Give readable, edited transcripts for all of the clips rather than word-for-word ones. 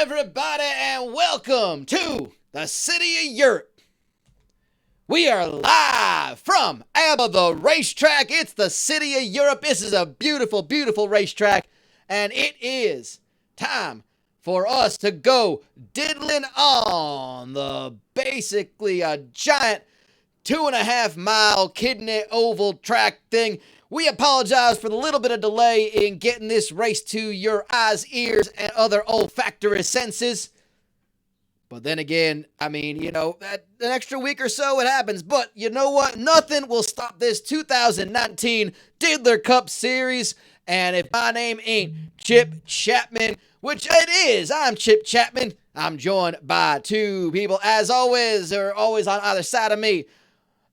everybody, and welcome to the City of Europe. We are live from ABBA, the Racetrack. It's the City of Europe. This is a beautiful, beautiful racetrack, and it is time for us to go diddling on the basically a giant 2.5 mile kidney oval track thing. We apologize for the little bit of delay in getting this race to your eyes, ears, and other olfactory senses. But then again, I mean, an extra week or so, it happens. But you know what? Nothing will stop this 2019 Diddler Cup Series. And if my name ain't Chip Chapman, which it is, I'm Chip Chapman. I'm joined by two people, as always. They're always on either side of me.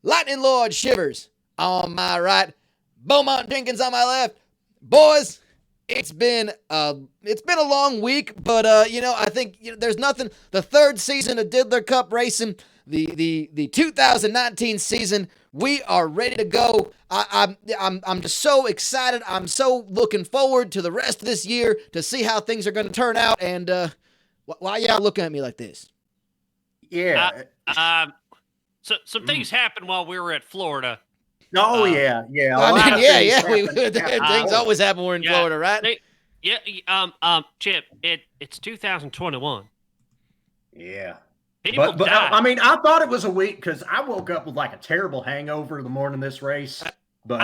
Lightning Lord Shivers on my right. Beaumont Jenkins on my left. Boys, it's been a long week, but I think there's nothing. The third season of Diddler Cup racing, the 2019 season, we are ready to go. I'm just so excited. I'm so looking forward to the rest of this year to see how things are going to turn out. And why y'all looking at me like this? Yeah. So some things happened while we were at Florida. Oh, yeah. Things always happen when we're in Florida, right? Chip, it's 2021. Yeah. But I thought it was a week because I woke up with like a terrible hangover the morning of this race. But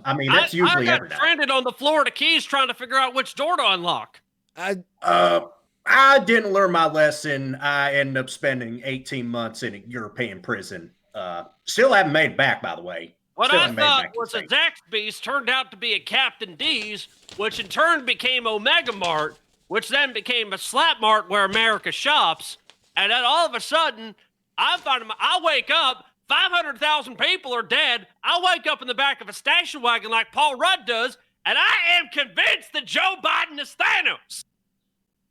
that's usually every day. I got stranded on the Florida Keys trying to figure out which door to unlock. I didn't learn my lesson. I ended up spending 18 months in a European prison. Still haven't made it back, by the way. What I thought was a Zaxby's turned out to be a Captain D's, which in turn became Omega Mart, which then became a Slap Mart where America shops. And then all of a sudden, I wake up, 500,000 people are dead. I wake up in the back of a station wagon like Paul Rudd does, and I am convinced that Joe Biden is Thanos.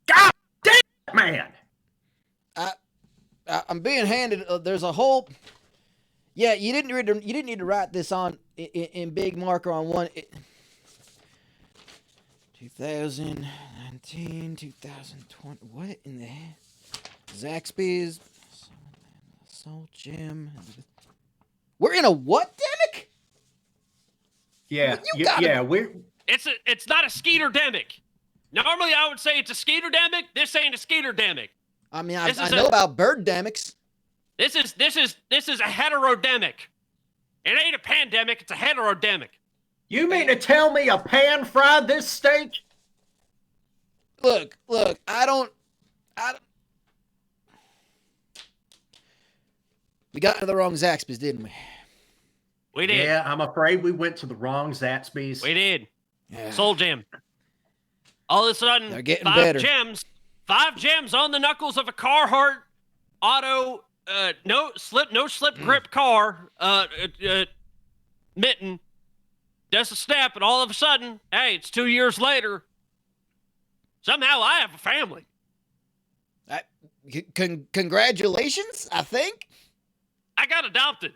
God damn it, man. I'm being handed. There's a whole. Yeah, you didn't need to write this on in big marker on one. 2019, 2020. What in the heck? Zaxby's, Soul Gym. We're in a what demic? Yeah, It's not a skeeter-demic. Normally, I would say it's a skeeter-demic. This ain't a skeeter-demic. I mean, I know about bird demics. This is a heterodemic. It ain't a pandemic, it's a heterodemic. You mean to tell me a pan fried this steak? Look, I don't. We got to the wrong Zaxby's, didn't we? We did. Yeah, I'm afraid we went to the wrong Zaxby's. We did. Yeah. Soul Gym. All of a sudden, they're getting better. Five gems on the knuckles of a Carhartt auto no slip grip car mitten does a step, and all of a sudden, hey, it's 2 years later. Somehow I have a family. Congratulations, I think. I got adopted.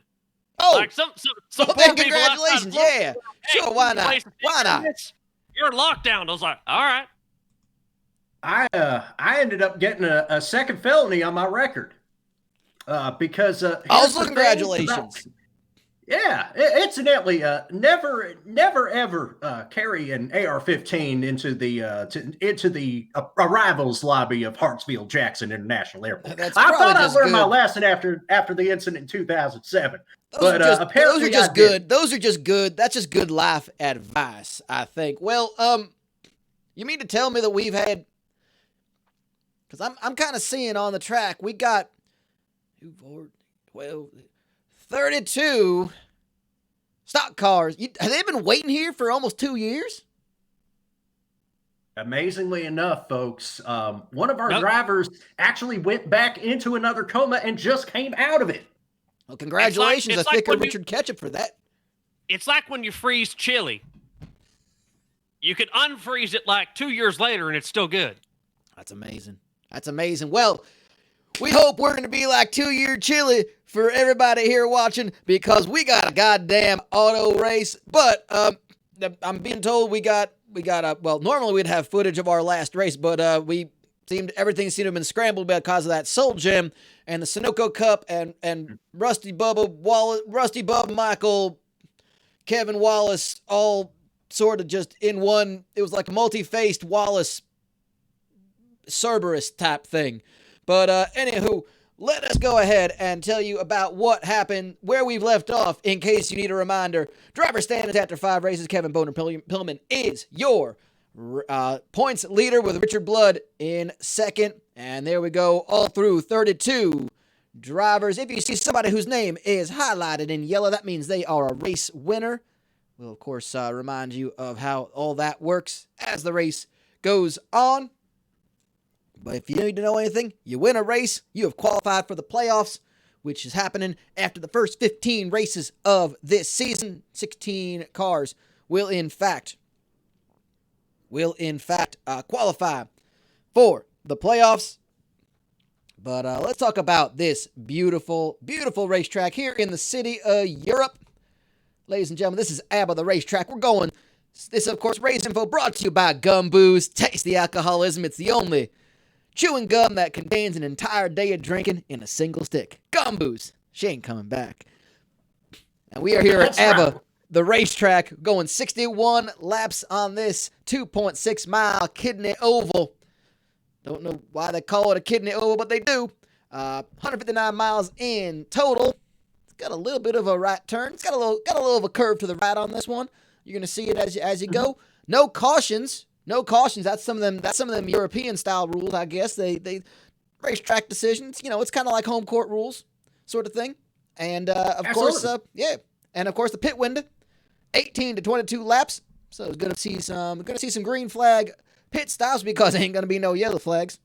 Oh, like some well, then congratulations. Yeah, sure, why not? Why not? You're in lockdown. I was like, all right. I ended up getting a second felony on my record. Because also congratulations. Incidentally, never ever carry an AR-15 into the arrivals lobby of Hartsfield-Jackson International Airport. I thought I learned my lesson after the incident in 2007. Those are just good. Those are just good. That's just good life advice, I think. Well, you mean to tell me that we've had? Because I'm kind of seeing on the track we got 2, 4, 12, 32 stock cars. Have they been waiting here for almost 2 years? Amazingly enough, folks, one of our drivers actually went back into another coma and just came out of it. Well, congratulations. I think of Richard Ketchup for that. It's like when you freeze chili. You can unfreeze it like 2 years later and it's still good. That's amazing. That's amazing. Well, we hope we're going to be like 2-year chili for everybody here watching because we got a goddamn auto race. But I'm being told we got normally we'd have footage of our last race, but we everything seemed to have been scrambled because of that Soul Gem and the Sunoco Cup and Rusty Bubba Michael, Kevin Wallace, all sort of just in one. It was like a multi-faced Wallace Cerberus type thing. But anywho, let us go ahead and tell you about what happened, where we've left off, in case you need a reminder. Driver standings after 5 races. Kevin Boner Pillman is your points leader with Richard Blood in second. And there we go, all through 32 drivers. If you see somebody whose name is highlighted in yellow, that means they are a race winner. We'll, of course, remind you of how all that works as the race goes on. But if you need to know anything, you win a race, you have qualified for the playoffs, which is happening after the first 15 races of this season. 16 cars will in fact qualify for the playoffs. But let's talk about this beautiful, beautiful racetrack here in the city of Europe. Ladies and gentlemen, this is ABBA, the racetrack. We're going. This, of course, race info brought to you by Gum Booze. Taste the alcoholism. It's the only chewing gum that contains an entire day of drinking in a single stick. Gum Booze. She ain't coming back. And we are here at ABBA, the racetrack, going 61 laps on this 2.6 mile kidney oval. Don't know why they call it a kidney oval, but they do. 159 miles in total. It's got a little bit of a right turn. It's got a little of a curve to the right on this one. You're gonna see it as you go. No cautions. No cautions. That's some of them European style rules, I guess. They racetrack decisions. You know, it's kind of like home court rules, sort of thing. And of course, and of course the pit window, 18 to 22 laps. So it's gonna see some green flag pit stops because there ain't gonna be no yellow flags.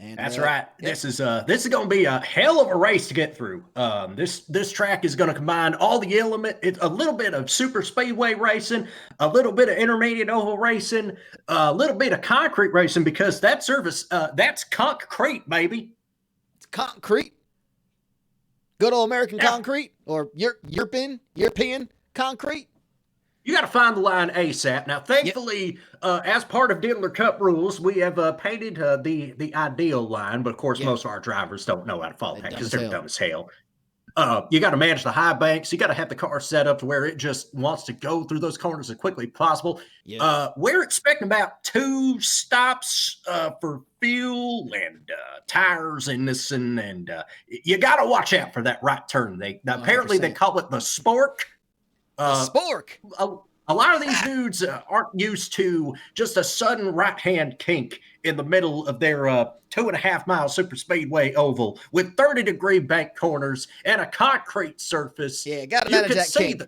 And, that's right. Yeah. This is going to be a hell of a race to get through. This track is going to combine all the a little bit of super speedway racing, a little bit of intermediate oval racing, a little bit of concrete racing because that surface that's concrete, baby. It's concrete. Good old American concrete or European concrete. You got to find the line ASAP. Now, thankfully, as part of Diddler Cup rules, we have painted the ideal line. But, of course, most of our drivers don't know how to follow that because they're dumb as hell. You got to manage the high banks. You got to have the car set up to where it just wants to go through those corners as quickly as possible. Yeah. We're expecting about 2 stops for fuel and tires and this and you got to watch out for that right turn. Apparently they call it the spork. Spork. A lot of these dudes aren't used to just a sudden right-hand kink in the middle of their 2.5 mile super speedway oval with 30-degree bank corners and a concrete surface. Yeah, got to manage that kink.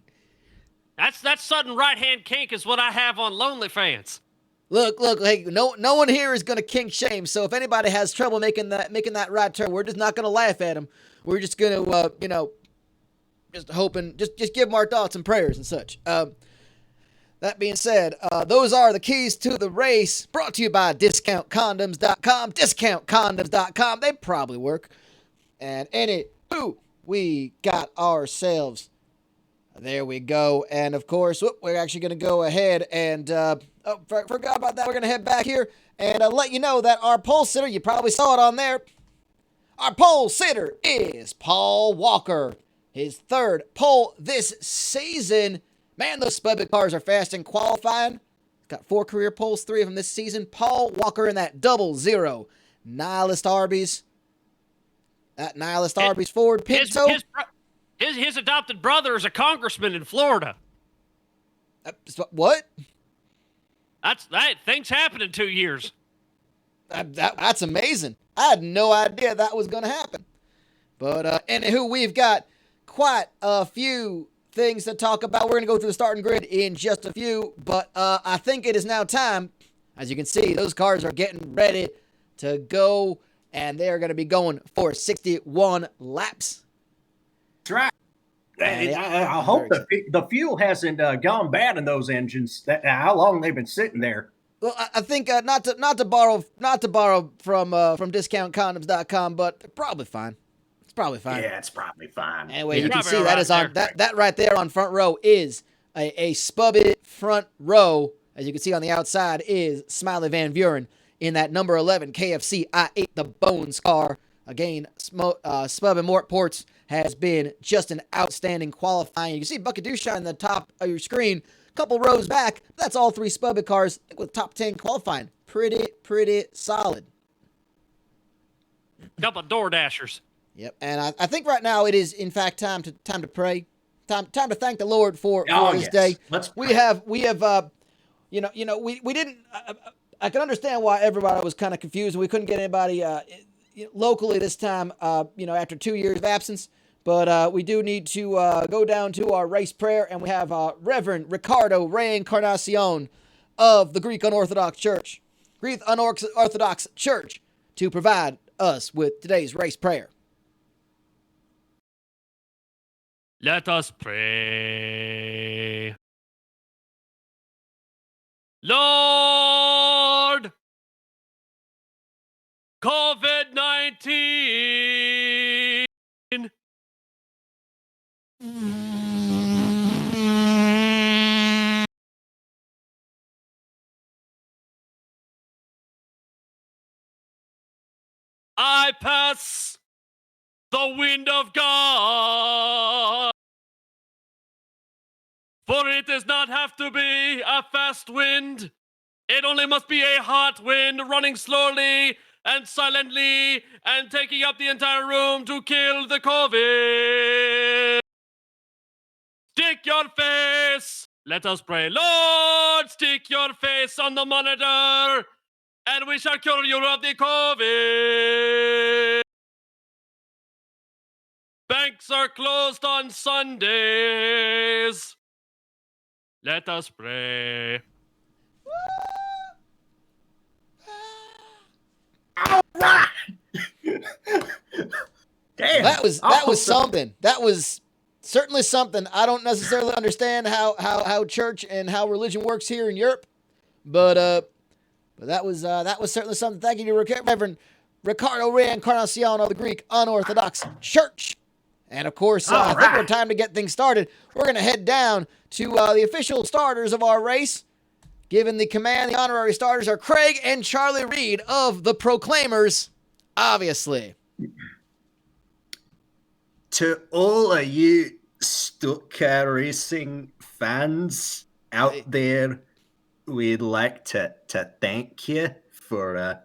That sudden right-hand kink is what I have on Lonely Fans. Look, hey, no one here is going to kink shame. So if anybody has trouble making that right turn, we're just not going to laugh at them. We're just going to, just hoping, just give them our thoughts and prayers and such. That being said, those are the keys to the race, brought to you by DiscountCondoms.com. DiscountCondoms.com. They probably work. And anywho, we got ourselves. There we go. And of course, we're actually going to go ahead and, forgot about that. We're going to head back here and let you know that our pole sitter, you probably saw it on there. Our pole sitter is Paul Walker. His 3rd pole this season. Man, those Spudbit cars are fast in qualifying. Got 4 career poles, 3 of them this season. Paul Walker in that 00 Nihilist Arby's. That Nihilist Arby's Ford Pinto. His adopted brother is a congressman in Florida. What? Things happen in 2 years. That's amazing. I had no idea that was going to happen. But anywho, we've got quite a few things to talk about. We're going to go through the starting grid in just a few, but I think it is now time. As you can see, those cars are getting ready to go, and they are going to be going for 61 laps. That's right. I hope the fuel hasn't gone bad in those engines. How long they've been sitting there? Well, I think not to borrow from DiscountCondoms.com, but they're probably fine. It's probably fine. Yeah, it's probably fine. Anyway, you can see that is on that right there on front row is a Spudbit front row. As you can see on the outside is Smiley Van Buren in that number 11 KFC I Ate the Bones car. Again, Spub and Mortports has been just an outstanding qualifying. You can see Bucket Douchshine in the top of your screen, a couple rows back. That's all 3 Spub cars with top 10 qualifying. Pretty solid. Couple of door dashers. Yep, and I think right now it is in fact time to pray, time to thank the Lord for this day. Let's pray. We have we didn't. I can understand why everybody was kind of confused. We couldn't get anybody locally this time. After 2 years of absence, but we do need to go down to our race prayer, and we have Reverend Ricardo Reencarnacion of the Greek Unorthodox Church, to provide us with today's race prayer. Let us pray. Lord, COVID-19. I pass the wind of God. For it does not have to be a fast wind. It only must be a hot wind running slowly and silently and taking up the entire room to kill the COVID. Stick your face. Let us pray. Lord, stick your face on the monitor and we shall cure you of the COVID. Banks are closed on Sundays. Let us pray. All right. Damn. That was something. That was certainly something. I don't necessarily understand how church and how religion works here in Europe, but that was certainly something. Thank you to Reverend Ricardo Reencarnacion of the Greek Unorthodox Church. And of course, I think we're time to get things started. We're going to head down to the official starters of our race. Given the command, the honorary starters are Craig and Charlie Reed of the Proclaimers, obviously. To all of you stock car racing fans out there, we'd like to thank you for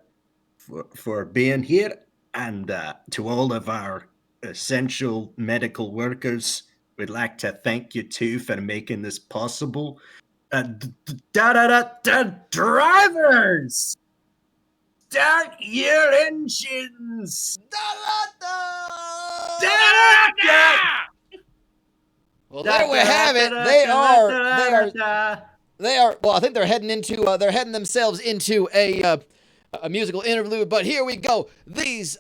being here, and to all of our essential medical workers, we'd like to thank you too for making this possible. Drivers, start your engines. Well, there we have it. They are. Well, I think they're heading themselves into a musical interlude. But here we go. This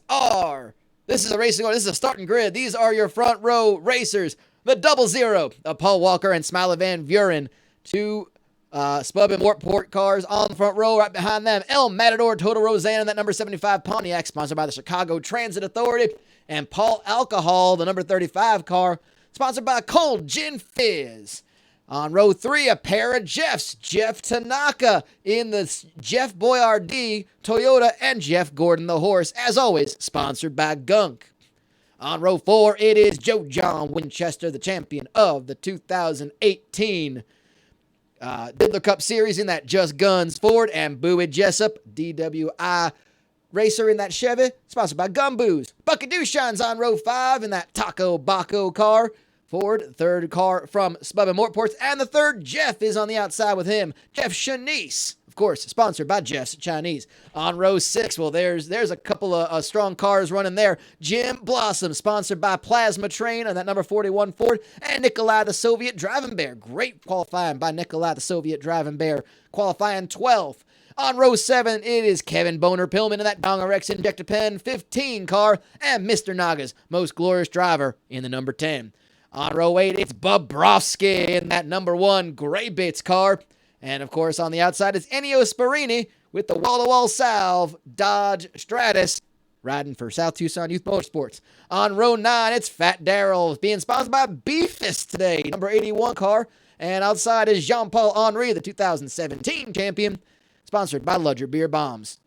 is a racing order. This is a starting grid. These are your front row racers. The 00 of Paul Walker and Smiley Van Vuren. 2 Spub and Mortport cars on the front row. Right behind them, El Matador Total Roseanne and that number 75 Pontiac, sponsored by the Chicago Transit Authority. And Paul Alcohol, the number 35 car, sponsored by Cold Gin Fizz. On row 3, a pair of Jeffs. Jeff Tanaka in the Jeff Boyardee Toyota and Jeff Gordon the Horse, as always, sponsored by Gunk. On row 4, it is Joe John Winchester, the champion of the 2018 Diddler Cup Series in that Just Guns Ford, and Bowie Jessup, DWI racer in that Chevy, sponsored by Gumboos. Bucket Douchshine's on row 5 in that Taco Baco car. Ford, third car from Spub and Mortports, and the third Jeff is on the outside with him. Jeff Shanice, of course, sponsored by Jeff's Chinese. On row 6, well, there's a couple of strong cars running there. Jim Blossom, sponsored by Plasma Train on that number 41 Ford, and Nikolai the Soviet Driving Bear. Great qualifying by Nikolai the Soviet Driving Bear, qualifying 12th. On row 7, it is Kevin Boner Pillman in that Dongarex Injectapen 15 car, and Mr. Naga's most glorious driver in the number 10. On row 8, it's Bobrovsky in that number 1 Gray Bits car. And, of course, on the outside is Ennio Sparini with the wall-to-wall salve Dodge Stratus, riding for South Tucson Youth Motorsports. On row 9, it's Fat Darrell, being sponsored by Beefist today, number 81 car. And outside is Jean-Paul Henry, the 2017 champion, sponsored by Ludger Beer Bombs.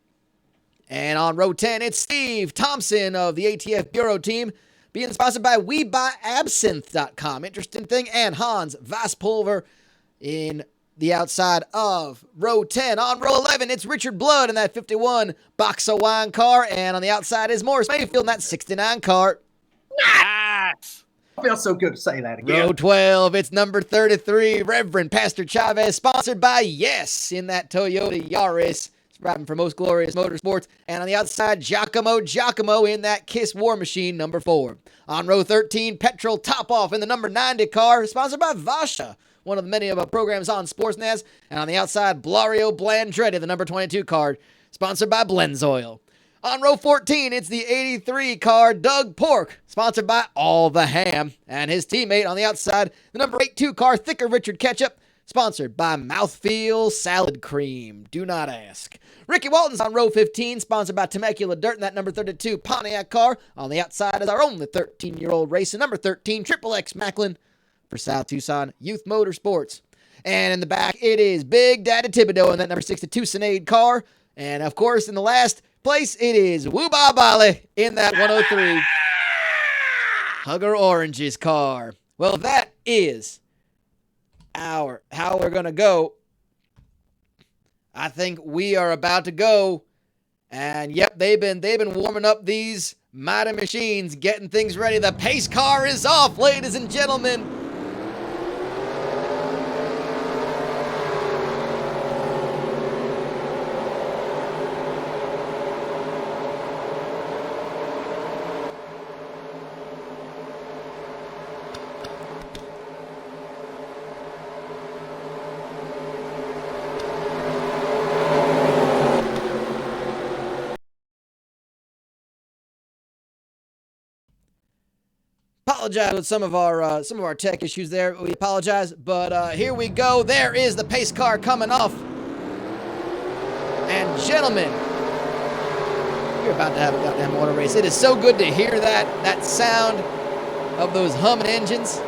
And on row 10, it's Steve Thompson of the ATF Bureau team, being sponsored by WeBuyAbsinthe.com. Interesting thing. And Hans Vaspulver in the outside of row 10. On row 11, it's Richard Blood in that 51 box of wine car. And on the outside is Morris Mayfield in that 69 car. Nice. It feels so good to say that again. Row 12, it's number 33, Reverend Pastor Chavez, sponsored by Yes in that Toyota Yaris. Driving for Most Glorious Motorsports. And on the outside, Giacomo in that Kiss War Machine, number 4. On row 13, Petrol Top Off in the number 90 car, sponsored by Vasha, one of the many of our programs on Sportsnaz. And on the outside, Blario Blandretti, the number 22 car, sponsored by Blenzoil. On row 14, it's the 83 car, Doug Pork, sponsored by All the Ham. And his teammate on the outside, the number 82 car, Thicker Richard Ketchup, sponsored by Mouthfeel Salad Cream. Do not ask. Ricky Walton's on row 15, sponsored by Temecula Dirt in that number 32 Pontiac car. On the outside is our only 13-year-old racer, number 13, Triple X Macklin for South Tucson Youth Motorsports. And in the back, it is Big Daddy Thibodeau in that number 62 Sinead car. And, of course, in the last place, it is Woo-Ba Bali in that 103 Hugger Oranges car. Well, that is how we're going to go. I think we are about to go. And, yep, they've been warming up these mighty machines, getting things ready. The pace car is off, ladies and gentlemen. Apologize with some of our tech issues there. We apologize, but here we go. There is the pace car coming off. And gentlemen, you're about to have a goddamn water race. It is so good to hear that sound of those humming engines.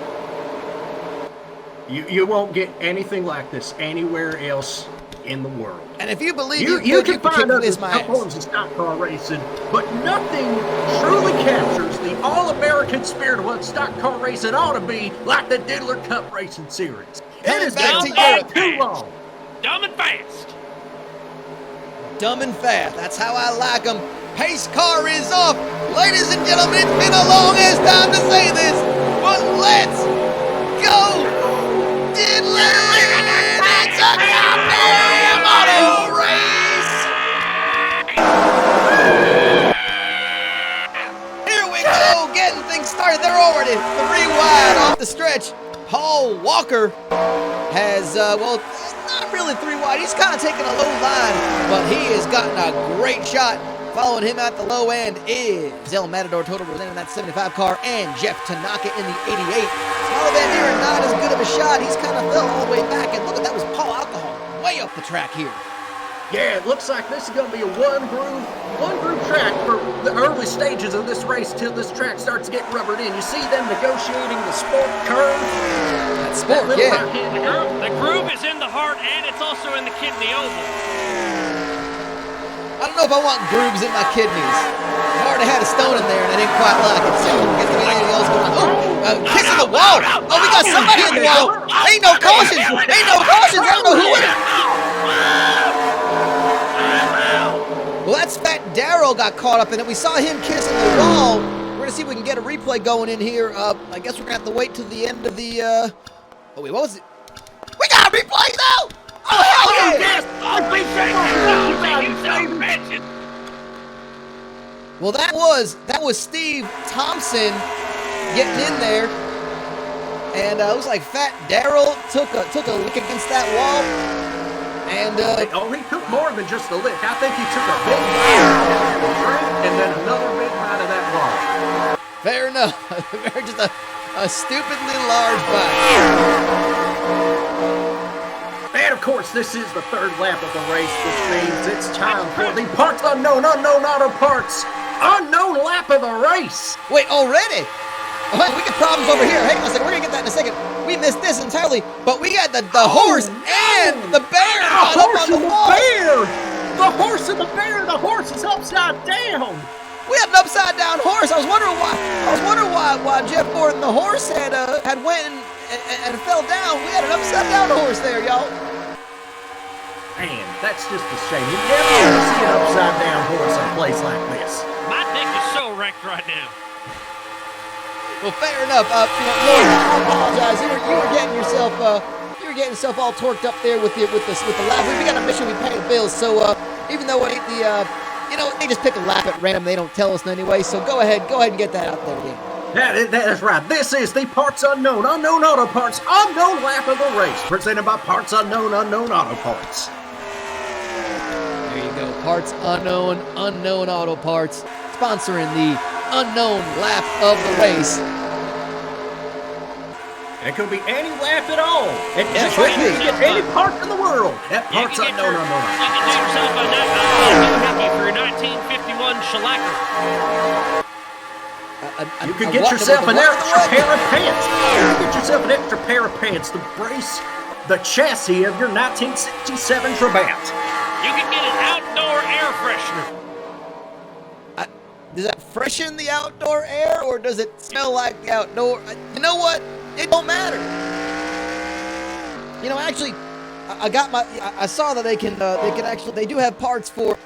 You won't get anything like this anywhere else in the world. And if you believe you can kick find this my ass. forms of stock car racing, but nothing truly captures the all-American spirit of what stock car racing ought to be like the Diddler Cup Racing Series. It has been way too long. Dumb and fast. Dumb and fast. That's how I like them. Pace car is off. Ladies and gentlemen, it's been a long ass time to say this, but let's go, Diddler! It's a goddamn auto race! Here we go, getting things started. They're already 3 wide off the stretch. Paul Walker has, it's not really 3 wide. He's kind of taking a low line, but he has gotten a great shot. Following him at the low end is El Matador Total Rosanna in that 75 car and Jeff Tanaka in the 88. Smaller Van Buren, not as good of a shot. He's kind of fell all the way back. And look at that, was Paul Alcohol way up the track here. Yeah, it looks like this is going to be a one groove track for the early stages of this race till this track starts getting rubbered in. You see them negotiating the sport curve. That's sport, yeah. The groove is in the heart and it's also in the kidney oval. I don't know if I want grooves in my kidneys. I already had a stone in there and I didn't quite like it, so I guess there's anything else going on. Oh, kissing the wall. Oh, we got somebody in the wall. Ain't no cautions. Ain't no cautions. I don't know who it is. Well, that's Fat Darrell got caught up in it. We saw him kissing the wall. We're going to see if we can get a replay going in here. I guess we're going to have to wait till the end of the, oh, wait, what was it? We got a replay now! Oh, hell yeah! Well, that was Steve Thompson getting in there, and it looks like Fat Darrell took a lick against that wall, and he took more than just a lick. I think he took a big bite of drink and then another big bite of that wall. Fair enough. Just a stupidly large bite. And of course, this is the 3rd lap of the race, which means it's time for the parts unknown auto parts unknown lap of the race. Wait, already? Oh, we got problems over here. Hang on a second. We're going to get that in a second. We missed this entirely, but we got the horse and the bear up on the wall. Bear. The horse and the bear. The horse is upside down. We had an upside down horse. I was wondering why Jeff Gordon the horse had went and fell down. We had an upside down horse there, y'all. Man, that's just a shame. You never see an upside down horse in a place like this. My dick is so wrecked right now. Well, fair enough. Lord, I apologize. You were getting yourself all torqued up there with the lap. We got a mission. We pay the bills. So even though they just pick a lap at random, they don't tell us anyway. So go ahead and get that out there again. That's right. This is the Parts Unknown Auto Parts Unknown Lap of the Race, presented by Parts Unknown Auto Parts. There you go. Parts Unknown Auto Parts, sponsoring the unknown lap of the race. It could be any lap at all. And Yeah, just could like you be. can get any part in the world at Parts Unknown. You can do yourself a hickey for your 1951 shellacker. You can get yourself an extra pair of pants. You can get yourself an extra pair of pants to brace the chassis of your 1967 Trabant. You can get an outdoor air freshener. Does that freshen the outdoor air, or does it smell like the outdoor? You know what? It don't matter. Actually, I saw that they do have parts for.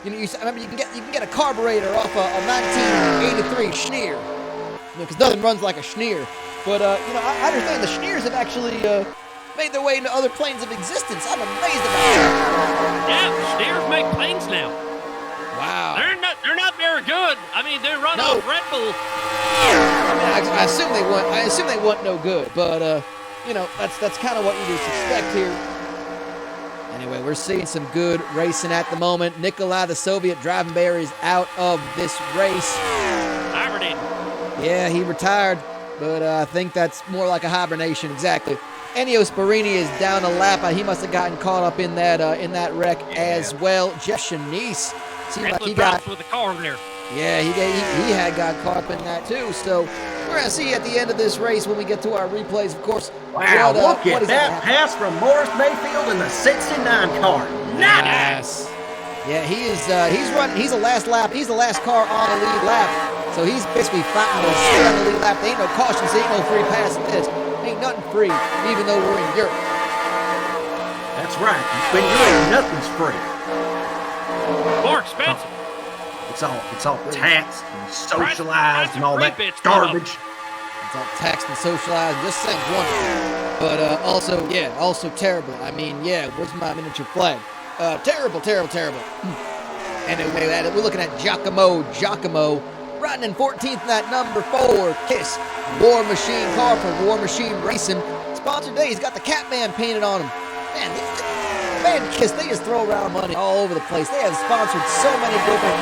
I remember you can get a carburetor off a 1983 Schneer, because nothing runs like a Schneer. But I understand the Schneers have actually made their way into other planes of existence. I'm amazed about that. Yeah, Schneers make planes now. Wow. They're not very good. I mean, they run off Red Bull. I assume they want no good, but that's kind of what you just expect here. Anyway, we're seeing some good racing at the moment. Nikolai, the Soviet driving bear, is out of this race. Hibernating. Yeah, he retired, but I think that's more like a hibernation. Exactly. Ennio Sparini is down a lap. He must have gotten caught up in that wreck as well. Jeff Shanice seemed like he got with the car in there. Yeah, he had got caught up in that too. So we're gonna see at the end of this race when we get to our replays, of course. Wow, look at that pass from Morris Mayfield in the 69 car. Nice. Yeah, he's the last lap. He's the last car on the lead lap. So he's basically fighting to stay on the lead lap. There ain't no cautions, there ain't no free pass in this. Ain't nothing free, even though we're in Europe. That's right. When you're in, nothing's free. More expensive. It's all taxed and socialized and all that garbage. It's all taxed and socialized. Just sounds wonderful. But also terrible. I mean, where's my miniature flag? Terrible. Anyway, we're looking at Giacomo, riding in 14th in that number 4 Kiss War Machine car for War Machine Racing. Sponsored today, he's got the Catman painted on him. Man, Kiss, they just throw around money all over the place. They have sponsored so many different.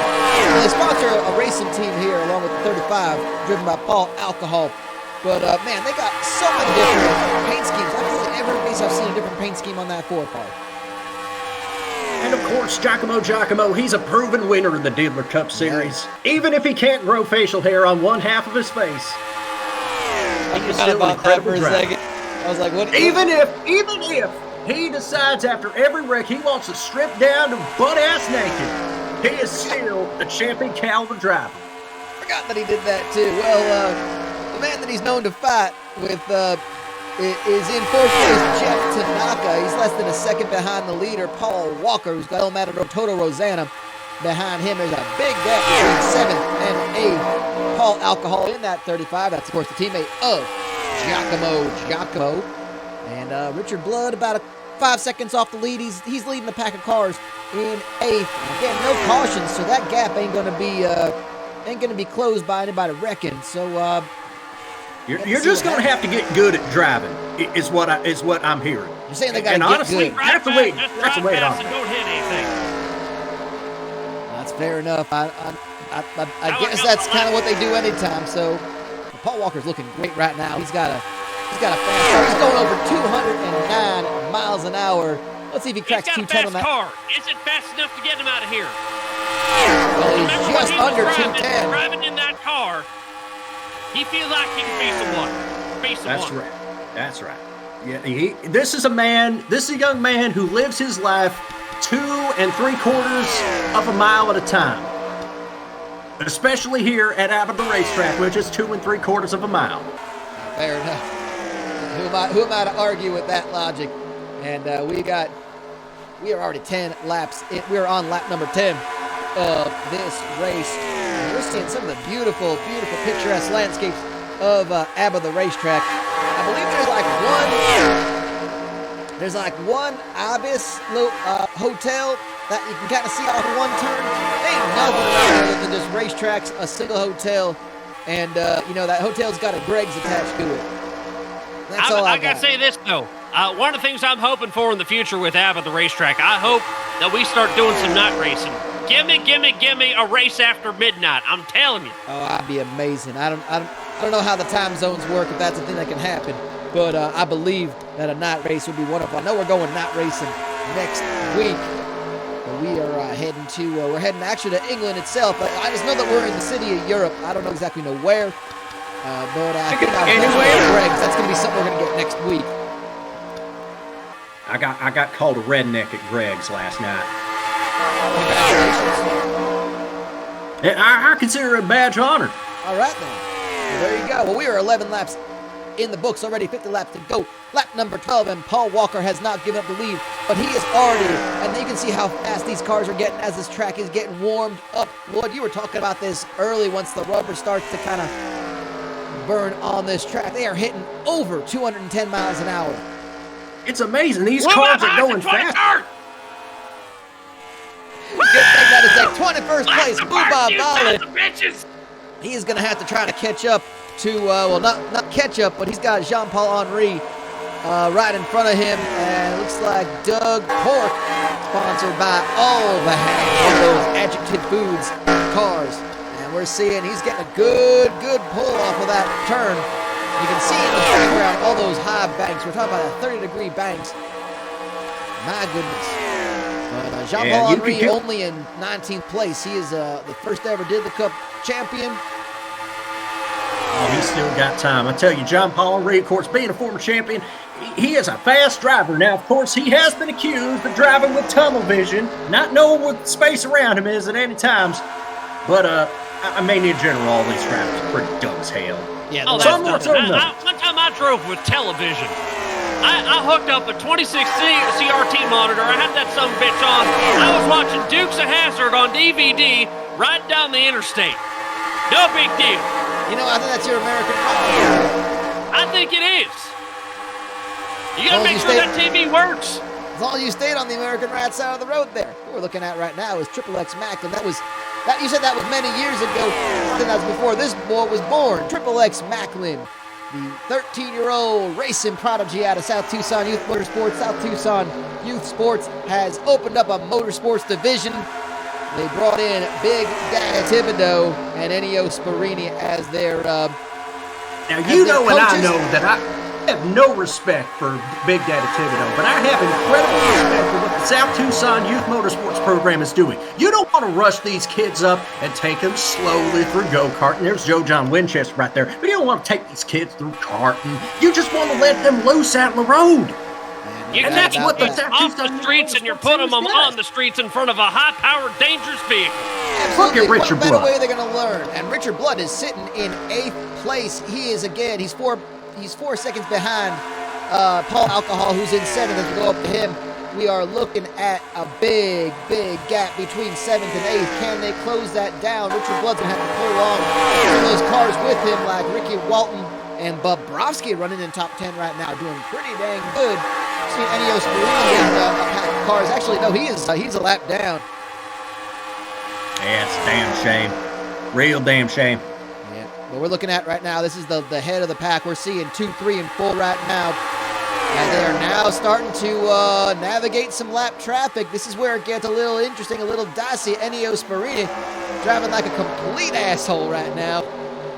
They sponsor a racing team here along with the 35, driven by Paul Alcohol. But man, they got so many different paint schemes. I feel like every race I've seen a different paint scheme on that 4-car. And of course, Giacomo, he's a proven winner in the Diddler Cup Series. Even if he can't grow facial hair on one half of his face, he is still an incredible driver. I was like, what? Even if he decides after every wreck he wants to strip down to butt-ass naked, he is still a champion caliber driver. Forgot that he did that too. Well, the man that he's known to fight with is in 4th place, Jeff Tanaka. He's less than a second behind the leader, Paul Walker, who's got El Matador Toto Rosanna behind him. There's a big gap between 7th and 8th. Paul Alcohol in that 35. That's, of course, the teammate of Giacomo. And Richard Blood about 5 seconds off the lead. He's leading the pack of cars in 8th. Again, no cautions, so that gap ain't gonna be closed by anybody wrecking. So you're just gonna have to get good at driving. Is what I'm hearing. You're saying they gotta and get honestly, good. that's the way it on. Don't hit anything. That's fair enough. I guess that's kind of what they do anytime. So Paul Walker's looking great right now. He's got a fast car. He's going over 209 miles an hour. Let's see if he cracks 210 on that. Car. Is it fast enough to get him out of here? Well, he's just under 210. Driving in that car, he feels like he can be someone. That's right. Yeah, this is a young man who lives his life 2 3/4 of a mile at a time. Especially here at ABBA the Racetrack, which is 2 3/4 of a mile. Fair enough. Who am I to argue with that logic? And we are already 10 laps. We are on lap number 10 of this race. And we're seeing some of the beautiful, beautiful picturesque landscapes of ABBA the Racetrack. I believe there's like one Ibis hotel that you can kind of see off of one turn. Ain't nothing other than just racetracks, a single hotel, and that hotel's got a Greg's attached to it. That's all I got. I gotta say this though. One of the things I'm hoping for in the future with ABBA the Racetrack, I hope that we start doing some night racing. Gimme a race after midnight. I'm telling you. Oh, that'd be amazing. I don't know how the time zones work, if that's a thing that can happen, but I believe that a night race would be wonderful. I know we're going night racing next week. But we are we're heading actually to England itself. I just know that we're in the city of Europe. I don't know exactly where, but I think Greg's. That's going to be something we're going to get next week. I got called a redneck at Greg's last night. Congratulations. I consider it a badge of honor. All right, then. Well, there you go. Well, we are 11 laps in the books already, 50 laps to go. Lap number 12, and Paul Walker has not given up the lead, but he is already, and you can see how fast these cars are getting as this track is getting warmed up. Lloyd, you were talking about this early once the rubber starts to kind of burn on this track. They are hitting over 210 miles an hour. It's amazing. These cars are going fast. Good thing that is at 21st place, Booba Ballin. He is going to have to try to catch up to, not catch up, but he's got Jean-Paul Henry right in front of him, and it looks like Doug Pork, sponsored by all the those Adjective Foods cars. And we're seeing he's getting a good pull off of that turn. You can see in the background all those high banks. We're talking about 30-degree banks. My goodness. Jean-Paul Henry only in 19th place. He is the first ever Diddler Cup champion. Oh, he's still got time. I tell you, Jean-Paul Henry, of course, being a former champion, he is a fast driver. Now, of course, he has been accused of driving with tunnel vision, not knowing what the space around him is at any times. But, I mean, in general, all these drivers are pretty dumb as hell. Yeah, one time I drove with television. I hooked up a 26 CRT monitor. I had that son of a bitch on. I was watching Dukes of Hazzard on DVD right down the interstate. No big deal. You know, I think that's your American problem. I think it is. You gotta make sure that TV works. As long as you stayed on the American right side of the road there. What we're looking at right now is Triple X Macklin. You said that was many years ago. I think that was before this boy was born. Triple X Macklin, the 13-year-old racing prodigy out of South Tucson Youth Motorsports. South Tucson Youth Sports has opened up a motorsports division. They brought in Big Daddy Thibodeau and Ennio Sparini as their now you know, and I know that I have no respect for Big Daddy Thibodeau, but I have incredible respect for what the South Tucson Youth Motorsports program is doing. You don't want to rush these kids up and take them slowly through go-karting. There's Joe John Winchester right there. But you don't want to take these kids through karting. You just want to let them loose out on the road. And that's what the off the streets, and you're putting them on the streets in front of a high-powered, dangerous vehicle. Absolutely. Look at Richard Blood. What better way they're going to learn? And Richard Blood is sitting in 8th place. He is, again, he's 4 seconds behind Paul Alcohol, who's in 7th. As we go up to him, we are looking at a big gap between 7th and 8th. Can they close that down? Richard Blood's going to have to pull along some of those cars with him, like Ricky Walton and Bobrovsky running in top 10 right now, doing pretty dang good. See Ennio Sparini in a pack of cars. Actually, no, he's a lap down. Yeah, it's a damn shame. Real damn shame. Yeah, what we're looking at right now, this is the head of the pack. We're seeing 2, 3, and 4 right now. And they are now starting to navigate some lap traffic. This is where it gets a little interesting, a little dicey. Ennio Sparini driving like a complete asshole right now.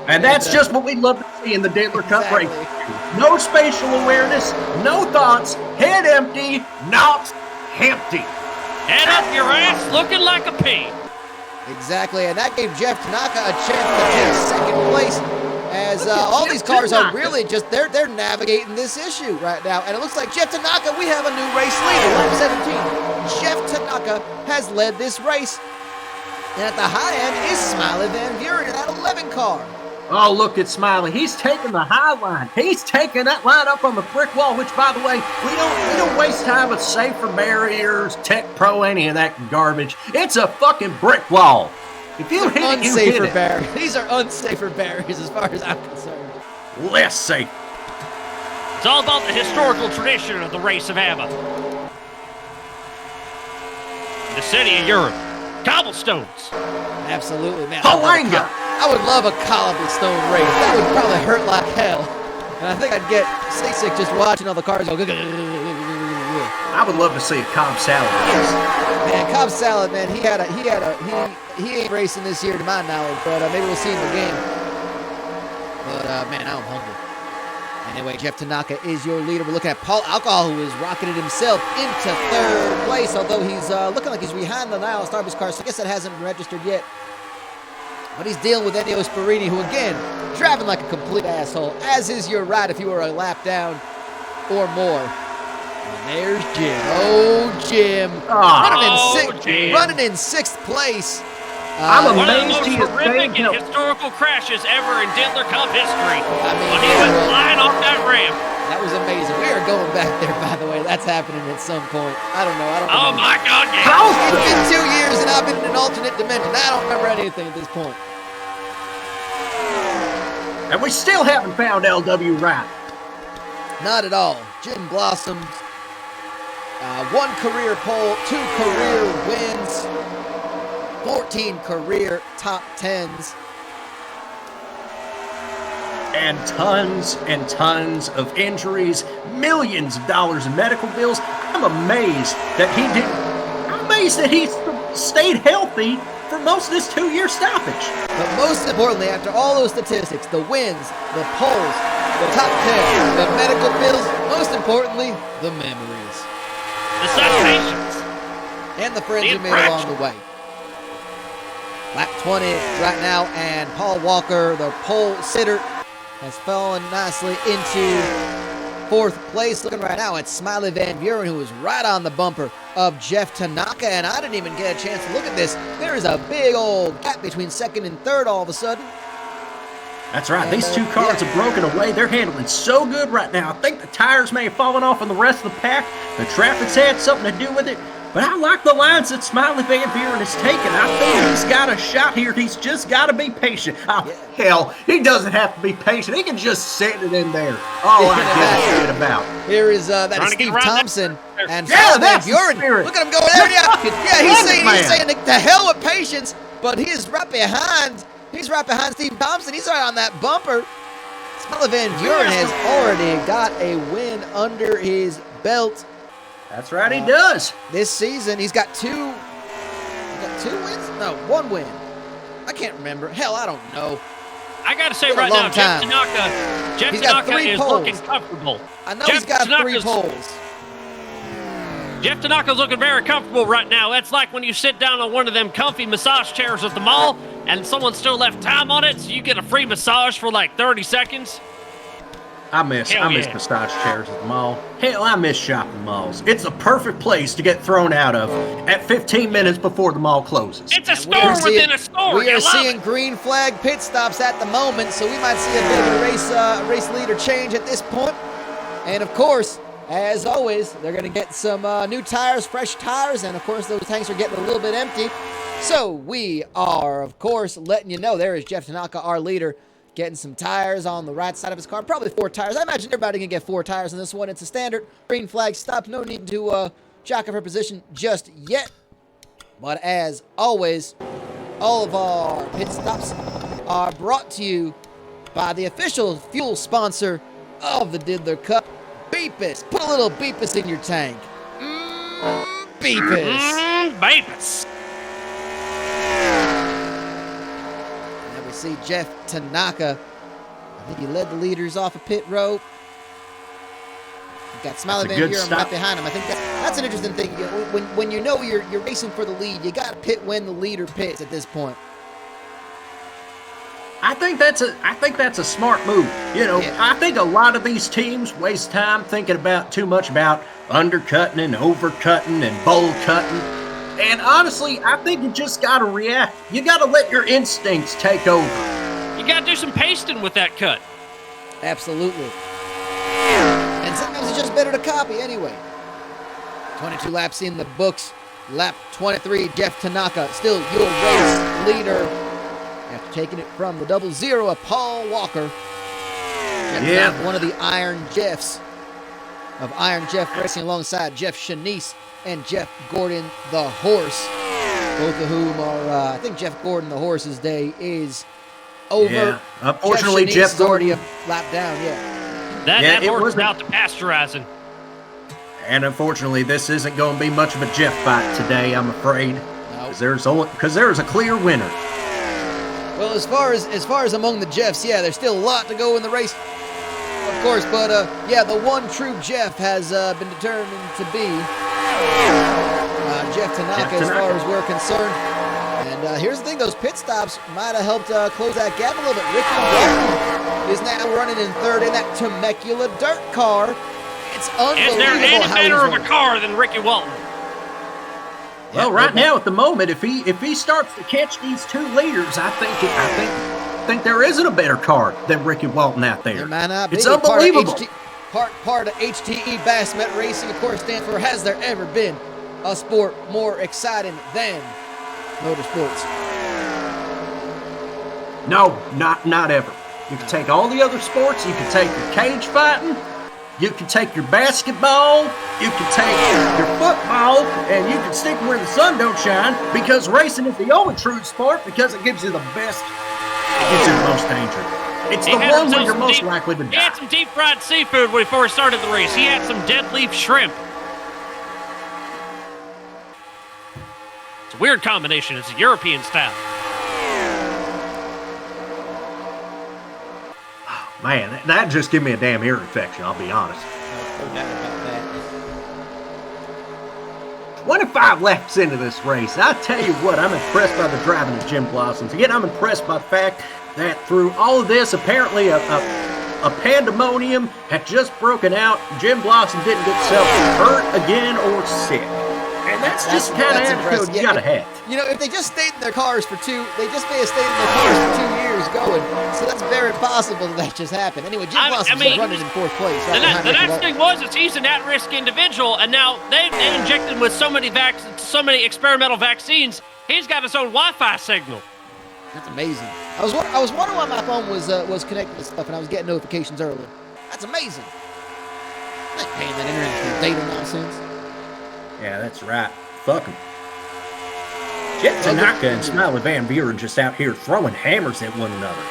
And that's just what we love to see in the Diddler Cup race. No spatial awareness, no thoughts, head empty, not empty. Head up your ass looking like a pea. Exactly, and that gave Jeff Tanaka a chance to take 2nd place, as all these cars are really just, they're navigating this issue right now. And it looks like Jeff Tanaka, we have a new race leader, lap 17. Jeff Tanaka has led this race. And at the high end is Smiley Van Buren in that 11 car. Oh, look at Smiley. He's taking the high line. He's taking that line up on the brick wall, which, by the way, we don't waste time with safer barriers, Tech Pro, any of that garbage. It's a fucking brick wall. If you hit it, you hit it. Barriers. These are unsafer barriers as far as I'm concerned. Less safe. It's all about the historical tradition of the race of ABBA. The city of Europe. Cobblestones. Absolutely, man. Palanga. I would love a cobblestone race. That would probably hurt like hell. And I think I'd get seasick just watching all the cars go. I would love to see a Cobb salad race. Man, Cobb salad, man. He ain't racing this year to my knowledge, but maybe we'll see him again. But man, I'm hungry. Anyway, Jeff Tanaka is your leader. We're looking at Paul Alcohol, who is rocketed himself into third place, although he's looking like he's behind the Nile Starbucks car, so I guess that hasn't been registered yet. But he's dealing with Ennio Sparini, who, again, driving like a complete asshole, as is your right if you were a lap down or more. And there's Jim. Oh, Jim. Running in sixth place. I'm one of the amazed most he is horrific and historical crashes ever in Diddler Cup history. When he was flying off that ramp. That was amazing. We are going back there, by the way. That's happening at some point. I don't know. Oh, my God. Yeah. It's been 2 years, and I've been in an alternate dimension. I don't remember anything at this point. And we still haven't found LW right. Not at all. Jim blossomed. 1 career pole, 2 career wins, 14 career top 10s. And tons of injuries, millions of dollars in medical bills. I'm amazed that he stayed healthy for most of this 2-year stoppage. But most importantly, after all those statistics, the wins, the polls, the top 10, the medical bills, most importantly, the memories. The citations. And the friends you made along the way. Lap 20 right now, and Paul Walker, the pole sitter, has fallen nicely into 4th place. Looking right now at Smiley Van Buren, who is right on the bumper of Jeff Tanaka, and I didn't even get a chance to look at this. There is a big old gap between 2nd and 3rd all of a sudden. That's right. These 2 cars have broken away. They're handling so good right now. I think the tires may have fallen off on the rest of the pack. The traffic's had something to do with it. But I like the lines that Smiley Van Buren has taken. I think he's got a shot here. He's just got to be patient. Oh, hell, he doesn't have to be patient. He can just set it in there. All I give a shit about. Here is that is Steve Thompson and Smiley Van Buren. Look at him go there. Yeah, he's saying to hell with patience, but he is right behind. He's right behind Steve Thompson. He's right on that bumper. Smiley Van Buren has already got a win under his belt. That's right, he does. This season, he's got 2 wins? No, 1 win. I can't remember. Hell, I don't know. I got to say right now, Jeff Tanaka is looking comfortable. I know he's got 3 poles. Jeff Tanaka's looking very comfortable right now. That's like when you sit down on one of them comfy massage chairs at the mall and someone still left time on it, so you get a free massage for like 30 seconds. I miss massage chairs at the mall. Hell, I miss shopping malls. It's a perfect place to get thrown out of at 15 minutes before the mall closes. It's a store within a store. We are seeing green flag pit stops at the moment, so we might see a bit of a race leader change at this point. And of course, as always, they're going to get some new tires, fresh tires, and of course those tanks are getting a little bit empty. So we are, of course, letting you know there is Jeff Tanaka, our leader, getting some tires on the right side of his car. Probably 4 tires. I imagine everybody can get 4 tires in this one. It's a standard green flag stop. No need to jockey for position just yet. But as always, all of our pit stops are brought to you by the official fuel sponsor of the Diddler Cup, Beepus. Put a little Beepus in your tank. Beepus. Beepus. See Jeff Tanaka. I think he led the leaders off a pit row. You've got Smiley Van Buren right behind him. I think that's an interesting thing. When you know you're racing for the lead, you got to pit when the leader pits at this point. I think that's a smart move. You know, Yeah. I think a lot of these teams waste time thinking about too much about undercutting and overcutting and bowl cutting. And honestly, I think you just gotta react. You gotta let your instincts take over. You got to do some pasting with that cut. Absolutely. And sometimes it's just better to copy anyway. 22 laps in the books. Lap 23, Jeff Tanaka, still your race leader. After taking it from the 00 of Paul Walker. Jeff, one of the Iron Jeffs of Iron Jeff Racing alongside Jeff Shanice and Jeff Gordon the Horse. Both of whom are, I think Jeff Gordon the Horse's day is over. Yeah. Unfortunately, Jeff is already a Gordon, lap down, yeah. That horse is out to pasteurizing. and unfortunately, this isn't going to be much of a Jeff fight today, I'm afraid, because there's a clear winner. Well, as far as among the Jeffs, yeah, there's still a lot to go in the race, of course. But yeah, the one true Jeff has been determined to be Jeff Tanaka, as far as we're concerned. And here's the thing: those pit stops might have helped close that gap a little bit. Ricky Walton is now running in third in that Temecula dirt car. It's unbelievable. Is there any how better he's of a car than Ricky Walton? Well, right now at the moment, if he starts to catch these two leaders, I think there isn't a better car than Ricky Walton out there. It might not be. It's unbelievable. Part of HTE Bassmet Racing, of course, stands for Has There Ever Been a Sport More Exciting Than Motorsports? No, not ever. You can take all the other sports. You can take your cage fighting. You can take your basketball. You can take your football, and you can stick where the sun don't shine, because racing is the only true sport, because it gives you the best. It gives you the most danger. It's the one where you're most likely to die. He had some deep fried seafood before he started the race. He had some dead leaf shrimp. It's a weird combination. It's a European style. Man, that just gave me a damn ear infection, I'll be honest. No doubt about that. 25 laps into this race, I tell you what, I'm impressed by the driving of Jim Blossoms. Again, I'm impressed by the fact that through all of this, apparently a pandemonium had just broken out. Jim Blossom didn't get himself hurt again or sick. And that's just kind of attitude you gotta have. You know, if they just stayed in their cars for they just may have stayed in their cars for 2 years going. So that's very possible that just happened. Anyway, Jim Blossom's running in fourth place. The next thing is he's an at-risk individual, and now they injected him with so many experimental vaccines. He's got his own Wi-Fi signal. That's amazing. I was wondering why my phone was connected to stuff, and I was getting notifications earlier. That's amazing. I ain't paying that internet data nonsense. Yeah, that's right. Fuck him. Jeff Tanaka and Smiley Van Buren just out here throwing hammers at one another.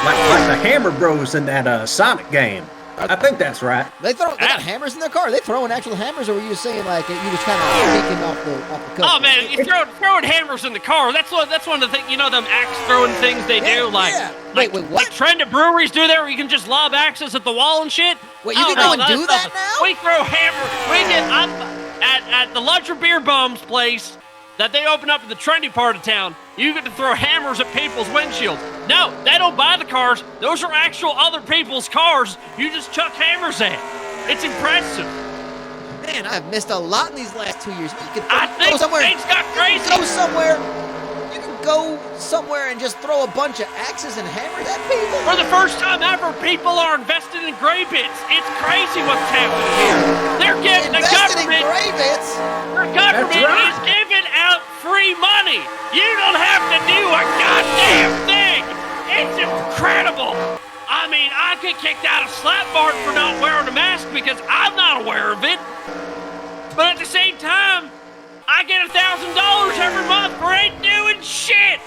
Like the Hammer Bros in that Sonic game. I think that's right. They got hammers in their car. Are they throwing actual hammers, or were you saying like you just kind of speaking off the cuff? Oh man, you throwing hammers in the car. That's one of the things. You know, them axe throwing things they do. Like, yeah. Wait, what? Like trend of breweries do there, where you can just lob axes at the wall and shit. Wait, you can go and do that now? We throw hammers. We get at the Lunch or Beer Bums place that they open up in the trendy part of town. You get to throw hammers at people's windshields. No, they don't buy the cars. Those are actual other people's cars. You just chuck hammers at. It's impressive. Man, I've missed a lot in these last 2 years. I think things got crazy. You can go somewhere and just throw a bunch of axes and hammers at people. For the first time ever, people are invested in gray bits. It's crazy what's happening here. They're giving the government. Gray bits. The government is giving out free money. You don't have to do a goddamn thing. It's incredible. I mean, I get kicked out of Slapmart for not wearing a mask because I'm not aware of it. But at the same time, I get $1,000 every month for ain't doing shit.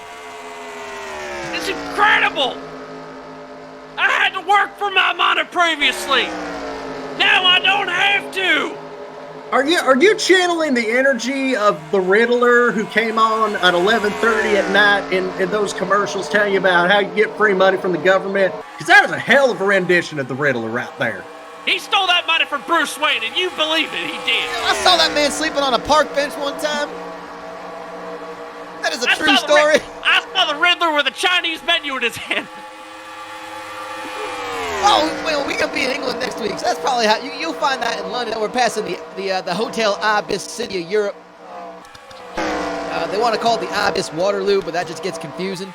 It's incredible. I had to work for my money previously. Now I don't have to. Are you channeling the energy of the Riddler who came on at 11:30 at night in those commercials telling you about how you get free money from the government? Because that was a hell of a rendition of the Riddler right there. He stole that money from Bruce Wayne, and you believe it, he did. I saw that man sleeping on a park bench one time. That is a true story. I saw the Riddler with a Chinese menu in his hand. Oh, well, we're gonna be in England next week, so that's probably how you'll find that in London. We're passing the Hotel Ibis, City of Europe. They want to call it the Ibis Waterloo, but that just gets confusing.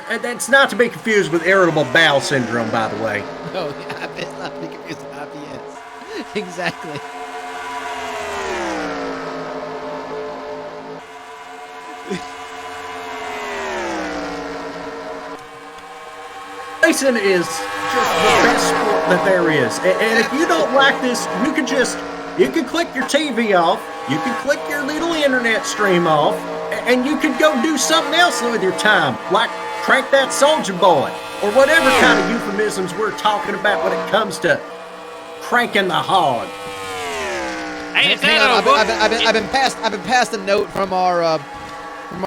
That's not to be confused with irritable bowel syndrome, by the way. No, the Ibis, not to be confused with IBS. Exactly. Racing is just the best sport that there is. And if you don't like this, you can click your TV off, you can click your little internet stream off, and you can go do something else with your time, like crank that Soldier Boy, or whatever kind of euphemisms we're talking about when it comes to cranking the hog. Hey, Hang on, I've been passed a note from our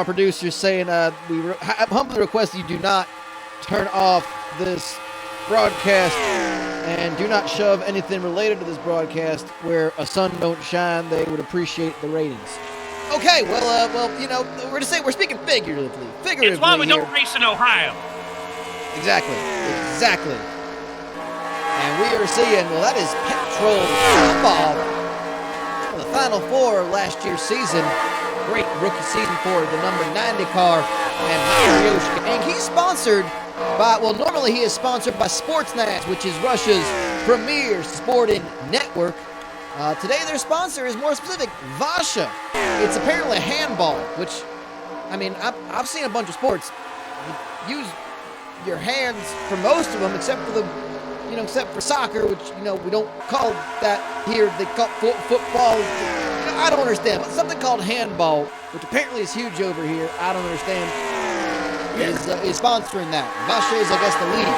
producers saying we humbly request you do not turn off this broadcast and do not shove anything related to this broadcast where a sun don't shine. They would appreciate the ratings. Okay, well, we're speaking figuratively. It's why we don't race in Ohio. Exactly. And we are seeing, that is petrol top off the Final Four of last year's season. Great rookie season for the number 90 car and Matryoshka. And he's sponsored by, normally he is sponsored by Sportsnet, which is Russia's premier sporting network. Today their sponsor is more specific, Vasha. It's apparently handball, which, I've seen a bunch of sports. You use your hands for most of them, except for soccer, which, we don't call that here. They call football. I don't understand. But something called handball, which apparently is huge over here, I don't understand, is sponsoring that. Vasha is, I guess, the lead.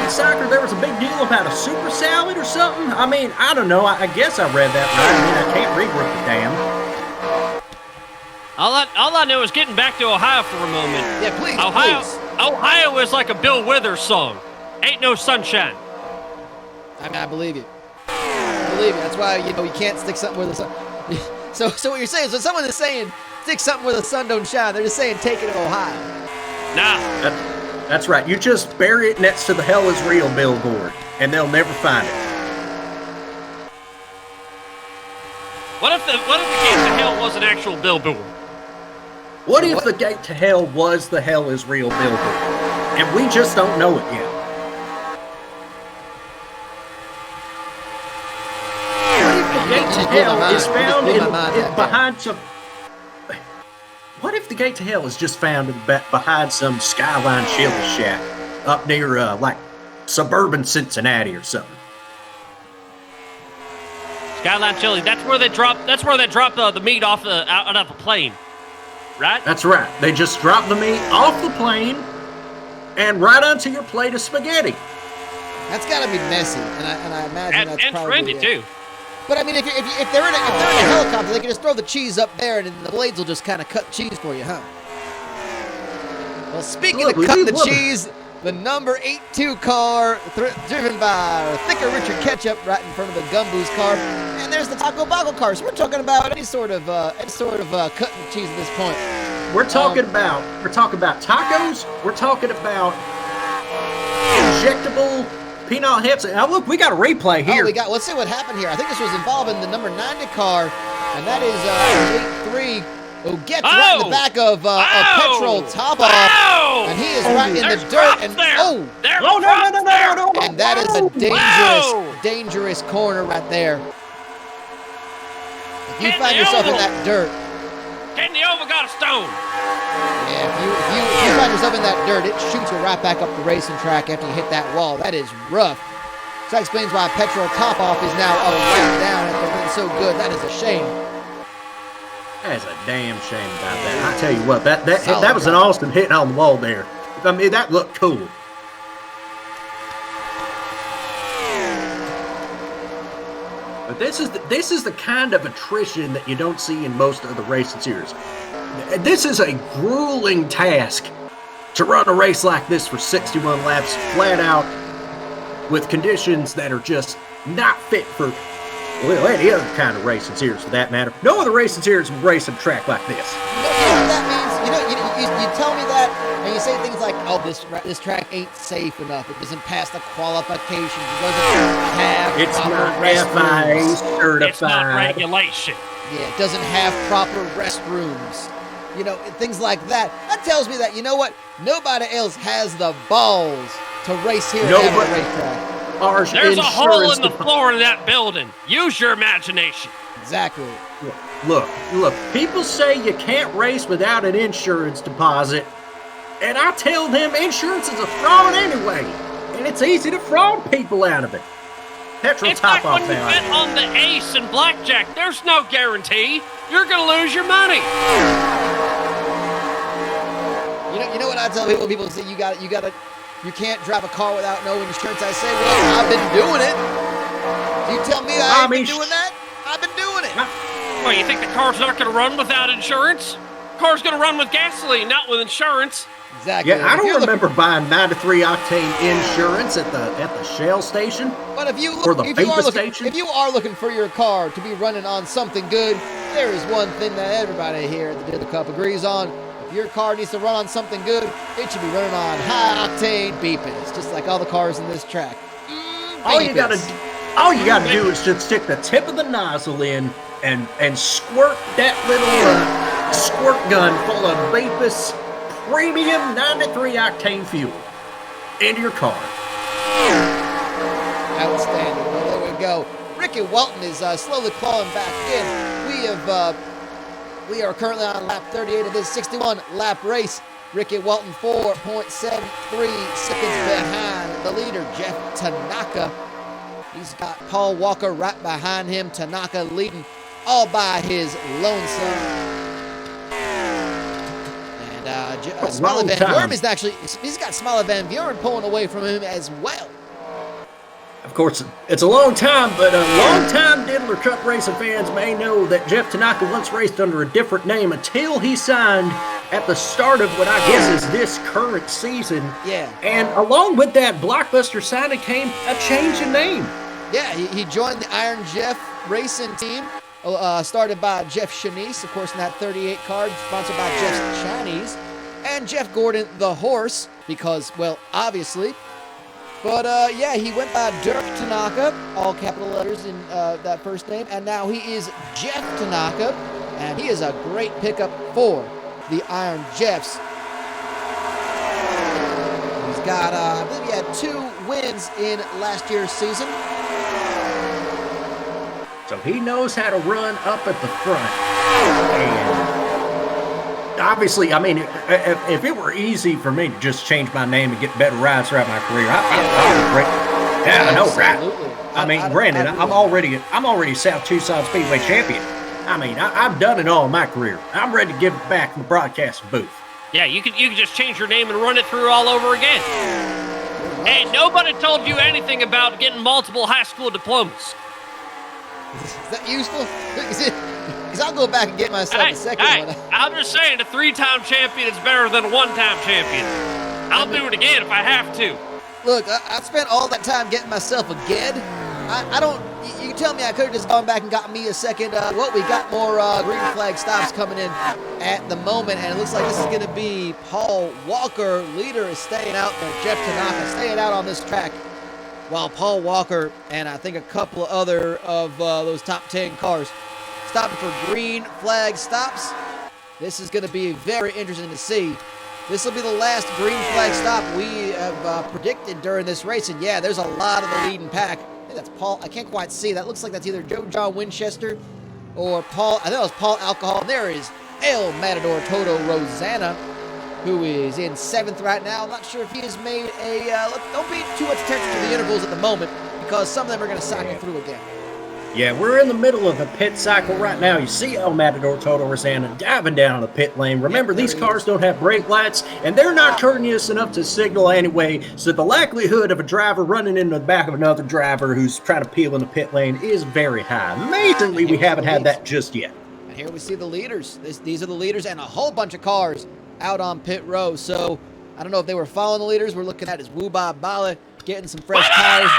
In soccer, there was a big deal about a super salad or something. I don't know. I guess I read that right. I can't read worth a damn. All I know is getting back to Ohio for a moment. Yeah, please. Ohio is like a Bill Withers song. Ain't no sunshine. I believe you. That's why, you can't stick something where the sun... So what you're saying, so someone is saying, stick something where the sun don't shine. They're just saying, take it to Ohio. Nah. That's right. You just bury it next to the Hell is Real billboard, and they'll never find it. What if the gate to hell was an actual billboard? What if the gate to hell was the Hell is Real billboard, and we just don't know it yet? Gate to hell is found behind some. What if the gate to hell is just found behind some skyline chili shack up near like suburban Cincinnati or something? Skyline chili. That's where they drop the meat off out of a plane, right? That's right. They just drop the meat off the plane and right onto your plate of spaghetti. That's got to be messy, and I imagine that's and probably trendy too. But if they're in a helicopter, they can just throw the cheese up there, and the blades will just kind of cut cheese for you, huh? Well, speaking of cutting the cheese, the number 82 car, driven by Thicker Richard Ketchup, right in front of the Gumboos car, and there's the Taco Bago car. So we're talking about any sort of cutting cheese at this point. We're talking about tacos. We're talking about injectable peanut hips. Now look, we got a replay here. Let's see what happened here. I think this was involving the number 90 car, and that is 8-3, who gets right in the back of a petrol top off, and he is right in the dirt. And no! And that is a dangerous corner right there. If you find yourself in that dirt, Kenny Oval got a stone. Yeah, if you find yourself in that dirt, it shoots you right back up the racing track after you hit that wall. That is rough. So that explains why petrol top off is now right down after being so good. That is a shame. That is a damn shame about that. I tell you what, that was an awesome hit on the wall there. That looked cool. But this is the kind of attrition that you don't see in most of the racing series. This is a grueling task to run a race like this for 61 laps flat out with conditions that are just not fit for any other kind of racing series for that matter. No other racing series will race a track like this. You know what that means? You you tell me that, and you say things like, "Oh, this track ain't safe enough. It doesn't pass the qualifications. It doesn't have It's proper not restrooms. FIA certified. It's not regulation. Yeah, it doesn't have proper restrooms. You know, things like that. That tells me that, you know what? Nobody else has the balls to race here at the racetrack. There's a hole in the floor in that building. Use your imagination. Exactly. Look. People say you can't race without an insurance deposit. And I tell them insurance is a fraud anyway. And it's easy to fraud people out of it. Petrol it's top like off when you bet on the ace and blackjack. There's no guarantee. You're going to lose your money. You know what I tell people? People say you can't drive a car without no insurance. I say, well, I've been doing it. You tell me I ain't been doing that? I've been doing it. Well, you think the car's not going to run without insurance? The car's going to run with gasoline, not with insurance. Exactly. Yeah, I don't remember buying 93 octane insurance at the Shell station. But if you are looking for your car to be running on something good, there is one thing that everybody here at the Diddler Cup agrees on. If your car needs to run on something good, it should be running on high octane beepers, just like all the cars in this track. All you gotta do is just stick the tip of the nozzle in and squirt that little squirt gun full of Beepus premium 93 octane fuel into your car. Outstanding. Well, there we go. Ricky Walton is slowly clawing back in. We are currently on lap 38 of this 61-lap race. Ricky Walton 4.73 seconds behind the leader, Jeff Tanaka. He's got Paul Walker right behind him. Tanaka leading all by his lonesome. And Smiley Van Buren is actually, he's got Smiley Van Buren pulling away from him as well. Of course, it's a long time, but long-time Diddler Cup racing fans may know that Jeff Tanaka once raced under a different name until he signed at the start of what I guess is this current season. Yeah. And along with that blockbuster signing came a change in name. Yeah, he joined the Iron Jeff racing team, started by Jeff Shanice, of course, in that 38 card, sponsored by Jeff Chinese, and Jeff Gordon, the horse, because, well, obviously. But, yeah, he went by Dirk Tanaka, all capital letters in that first name, and now he is Jeff Tanaka, and he is a great pickup for the Iron Jeffs. He's got, I believe he had 2 wins in last year's season. So he knows how to run up at the front. And obviously, I mean, if it were easy for me to just change my name and get better rides throughout my career, I'd be great. Yeah, I know, right? I mean, granted, I'm already South Tucson Speedway champion. I mean, I've done it all in my career. I'm ready to give it back in the broadcasting booth. Yeah, you could just change your name and run it through all over again. Hey, nobody told you anything about getting multiple high school diplomas. Is that useful? Because I'll go back and get myself a second one. I'm just saying, a 3-time champion is better than a 1-time champion. I'll do it again if I have to. Look, I spent all that time getting myself a GED. I don't. You can tell me I could have just gone back and got me a second. We got more green flag stops coming in at the moment, and it looks like this is going to be Paul Walker. Leader is staying out there. Jeff Tanaka staying out on this track, while Paul Walker and I think a couple of other of those top 10 cars stopping for green flag stops. This is going to be very interesting to see. This will be the last green flag stop we have predicted during this race. And yeah, there's a lot of the leading pack. I think that's Paul. I can't quite see. That looks like that's either Joe John Winchester or Paul. I think that was Paul Alcohol. And there is El Matador Toto Rosanna, who is in 7th right now. I'm not sure if he has made a... don't pay too much attention to the intervals at the moment, because some of them are going to cycle through again. Yeah, we're in the middle of the pit cycle right now. You see El Matador Toto Rosanna diving down the pit lane. Remember, these cars don't have brake lights, and they're not courteous enough to signal anyway, so the likelihood of a driver running into the back of another driver who's trying to peel in the pit lane is very high. Amazingly, we haven't had that just yet. And here we see the leaders. These are the leaders and a whole bunch of cars out on pit row. So I don't know if they were following the leaders. We're looking at is Wuba Bala getting some fresh tires.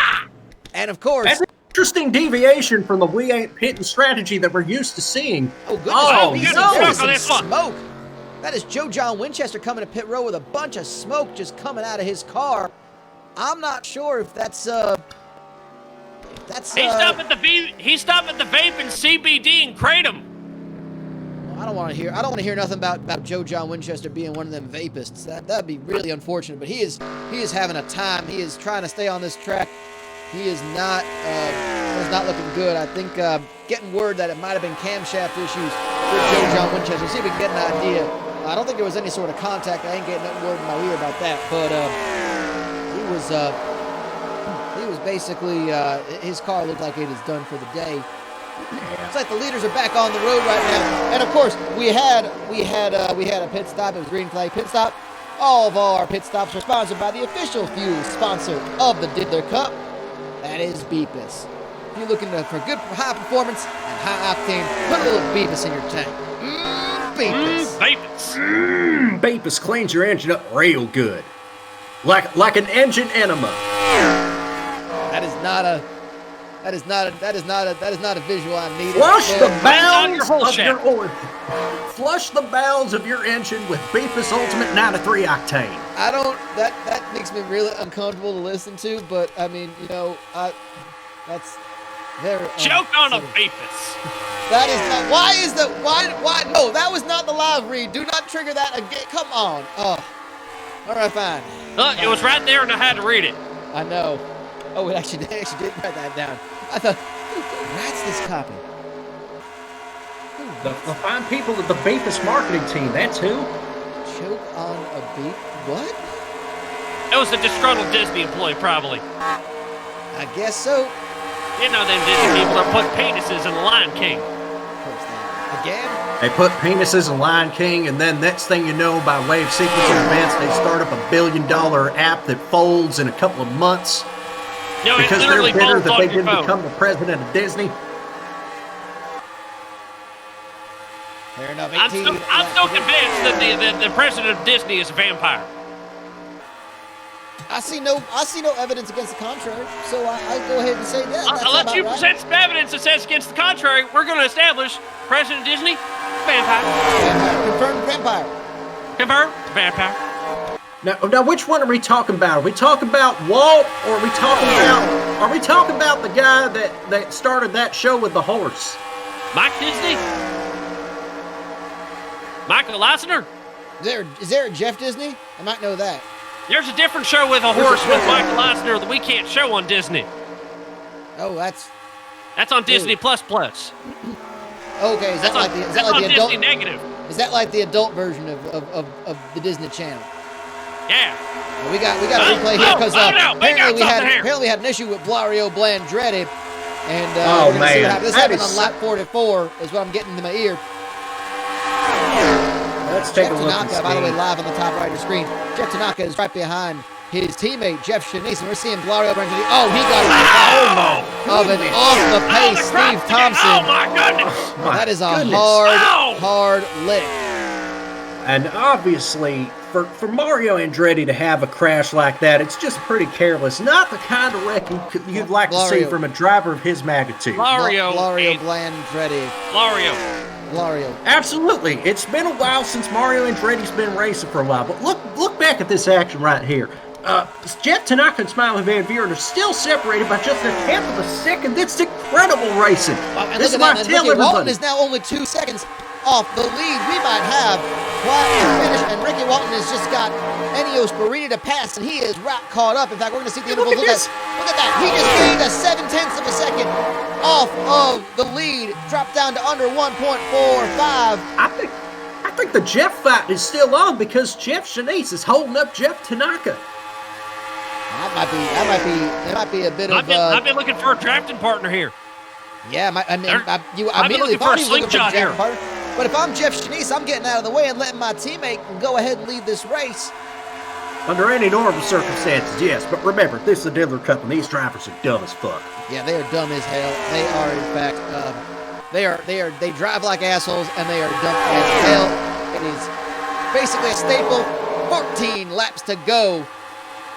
And of course... That's an interesting deviation from the we ain't pitting strategy that we're used to seeing. Oh, goodness. There is some smoke. That is Joe John Winchester coming to pit row with a bunch of smoke just coming out of his car. I'm not sure if that's He stopped at the vape and CBD and Kratom. I don't want to hear nothing about Joe John Winchester being one of them vapists. That'd be really unfortunate. But he is having a time. He is trying to stay on this track. He is not looking good. I think getting word that it might have been camshaft issues with Joe John Winchester. See if we can get an idea. I don't think there was any sort of contact. I ain't getting that word in my ear about that. But he was basically his car looked like it is done for the day. It's like the leaders are back on the road right now. And of course, we had a pit stop. It was green flag pit stop. All of our pit stops are sponsored by the official fuel sponsor of the Diddler Cup. That is Beepus. If you're looking for good high performance and high octane, put a little Beepus in your tank. Beepus. Beepus cleans your engine up real good. Like an engine enema. That is not a visual I need. Flush the bowels of your oil. Flush the bowels of your engine with Beepus Ultimate 93 Octane. That makes me really uncomfortable to listen to, but I mean, that's very joke on a Beepus. That is not. Why? No, that was not the live read. Do not trigger that again. Come on. Oh, all right, fine. Look, it was right there, and I had to read it. I know. Oh, it actually did write that down. I thought, who writes this copy? The fine people at the Beepus marketing team, that's who. Choke on a beep? What? It was a disgruntled Disney employee, probably. I guess so. You know them Disney people that put penises in the Lion King. Of course not. Again? They put penises in Lion King, and then next thing you know, by way of sequence of events, they start up $1 billion app that folds in a couple of months. No, because it they're literally bitter folds that on they your didn't phone. become the president of Disney. Fair enough. I'm still convinced that the president of Disney is a vampire. I see no evidence against the contrary, so I go ahead and say that. Unless you present some evidence that says against the contrary, we're going to establish President of Disney, vampire. Confirmed vampire. Confirmed vampire. Now, which one are we talking about? Are we talking about Walt, or are we talking about the guy that started that show with the horse? Mike Disney? Michael Eisner? Is there a Jeff Disney? I might know that. There's a different show with a horse with Michael Eisner that we can't show on Disney. Oh, that's on Disney Plus. Okay, is that like the adult? Disney Negative. Is that like the adult version of the Disney Channel? Yeah. Well, we got a replay here because apparently we had an issue with Blario Blandretti, and we're gonna see what happens. This happened on lap 44, is what I'm getting in my ear. Let's take a look. Tanaka, by the way, live on the top right of the screen. Jeff Tanaka is right behind his teammate Jeff Shanice, and we're seeing Blario Blandretti. Oh, he got of an off the pace Steve Thompson. Oh my goodness! That is a hard lick. And obviously, for Mario Andretti to have a crash like that, it's just pretty careless. Not the kind of wreck you'd like to see from a driver of his magnitude. Blario Blandretti. Blario. Absolutely. It's been a while since Mario Andretti's been racing for a while. But look back at this action right here. Jeff Tanaka and Smiley Van Buren are still separated by just a tenth of a second. That's incredible racing. This is why I tell everybody. Walton is now only 2 seconds off the lead. We might have quite a finish, and Ricky Walton has just got Ennio Sparini to pass, and he is right caught up. In fact, we're going to see the intervals. Look at that. He just gained a 0.7 of a second off of the lead, dropped down to under 1.45. I think the Jeff fight is still on because Jeff Shanice is holding up Jeff Tanaka. That might be a bit of. I've been looking for a drafting partner here. Yeah, I looking for a slingshot here. But if I'm Jeff Shanice, I'm getting out of the way and letting my teammate go ahead and lead this race. Under any normal circumstances, yes. But remember, this is a Diddler Cup, and these drivers are dumb as fuck. Yeah, they are dumb as hell. They are, in fact, they drive like assholes, and they are dumb as hell. It is basically a staple. 14 laps to go.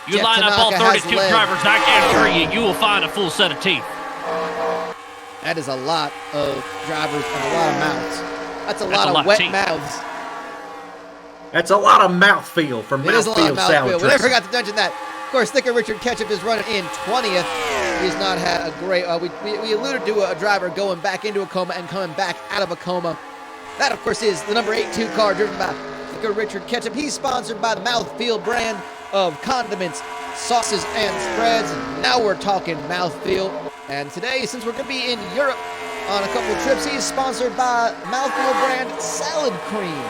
You Jeff line up all Tanaka 32 drivers, I guarantee you will find a full set of teeth. That is a lot of drivers and a lot of mouths. That's a lot of wet mouths. That's a lot of mouthfeel for mouthfeel salad. We never forgot to mention that. Of course, Thicker Richard Ketchup is running in 20th. He's not had a great. We alluded to a driver going back into a coma and coming back out of a coma. That, of course, is the number 82 car driven by Thicker Richard Ketchup. He's sponsored by the Mouthfeel brand of condiments, sauces, and spreads. Now we're talking mouthfeel. And today, since we're going to be in Europe on a couple of trips, he's sponsored by Mouthfeel brand salad cream.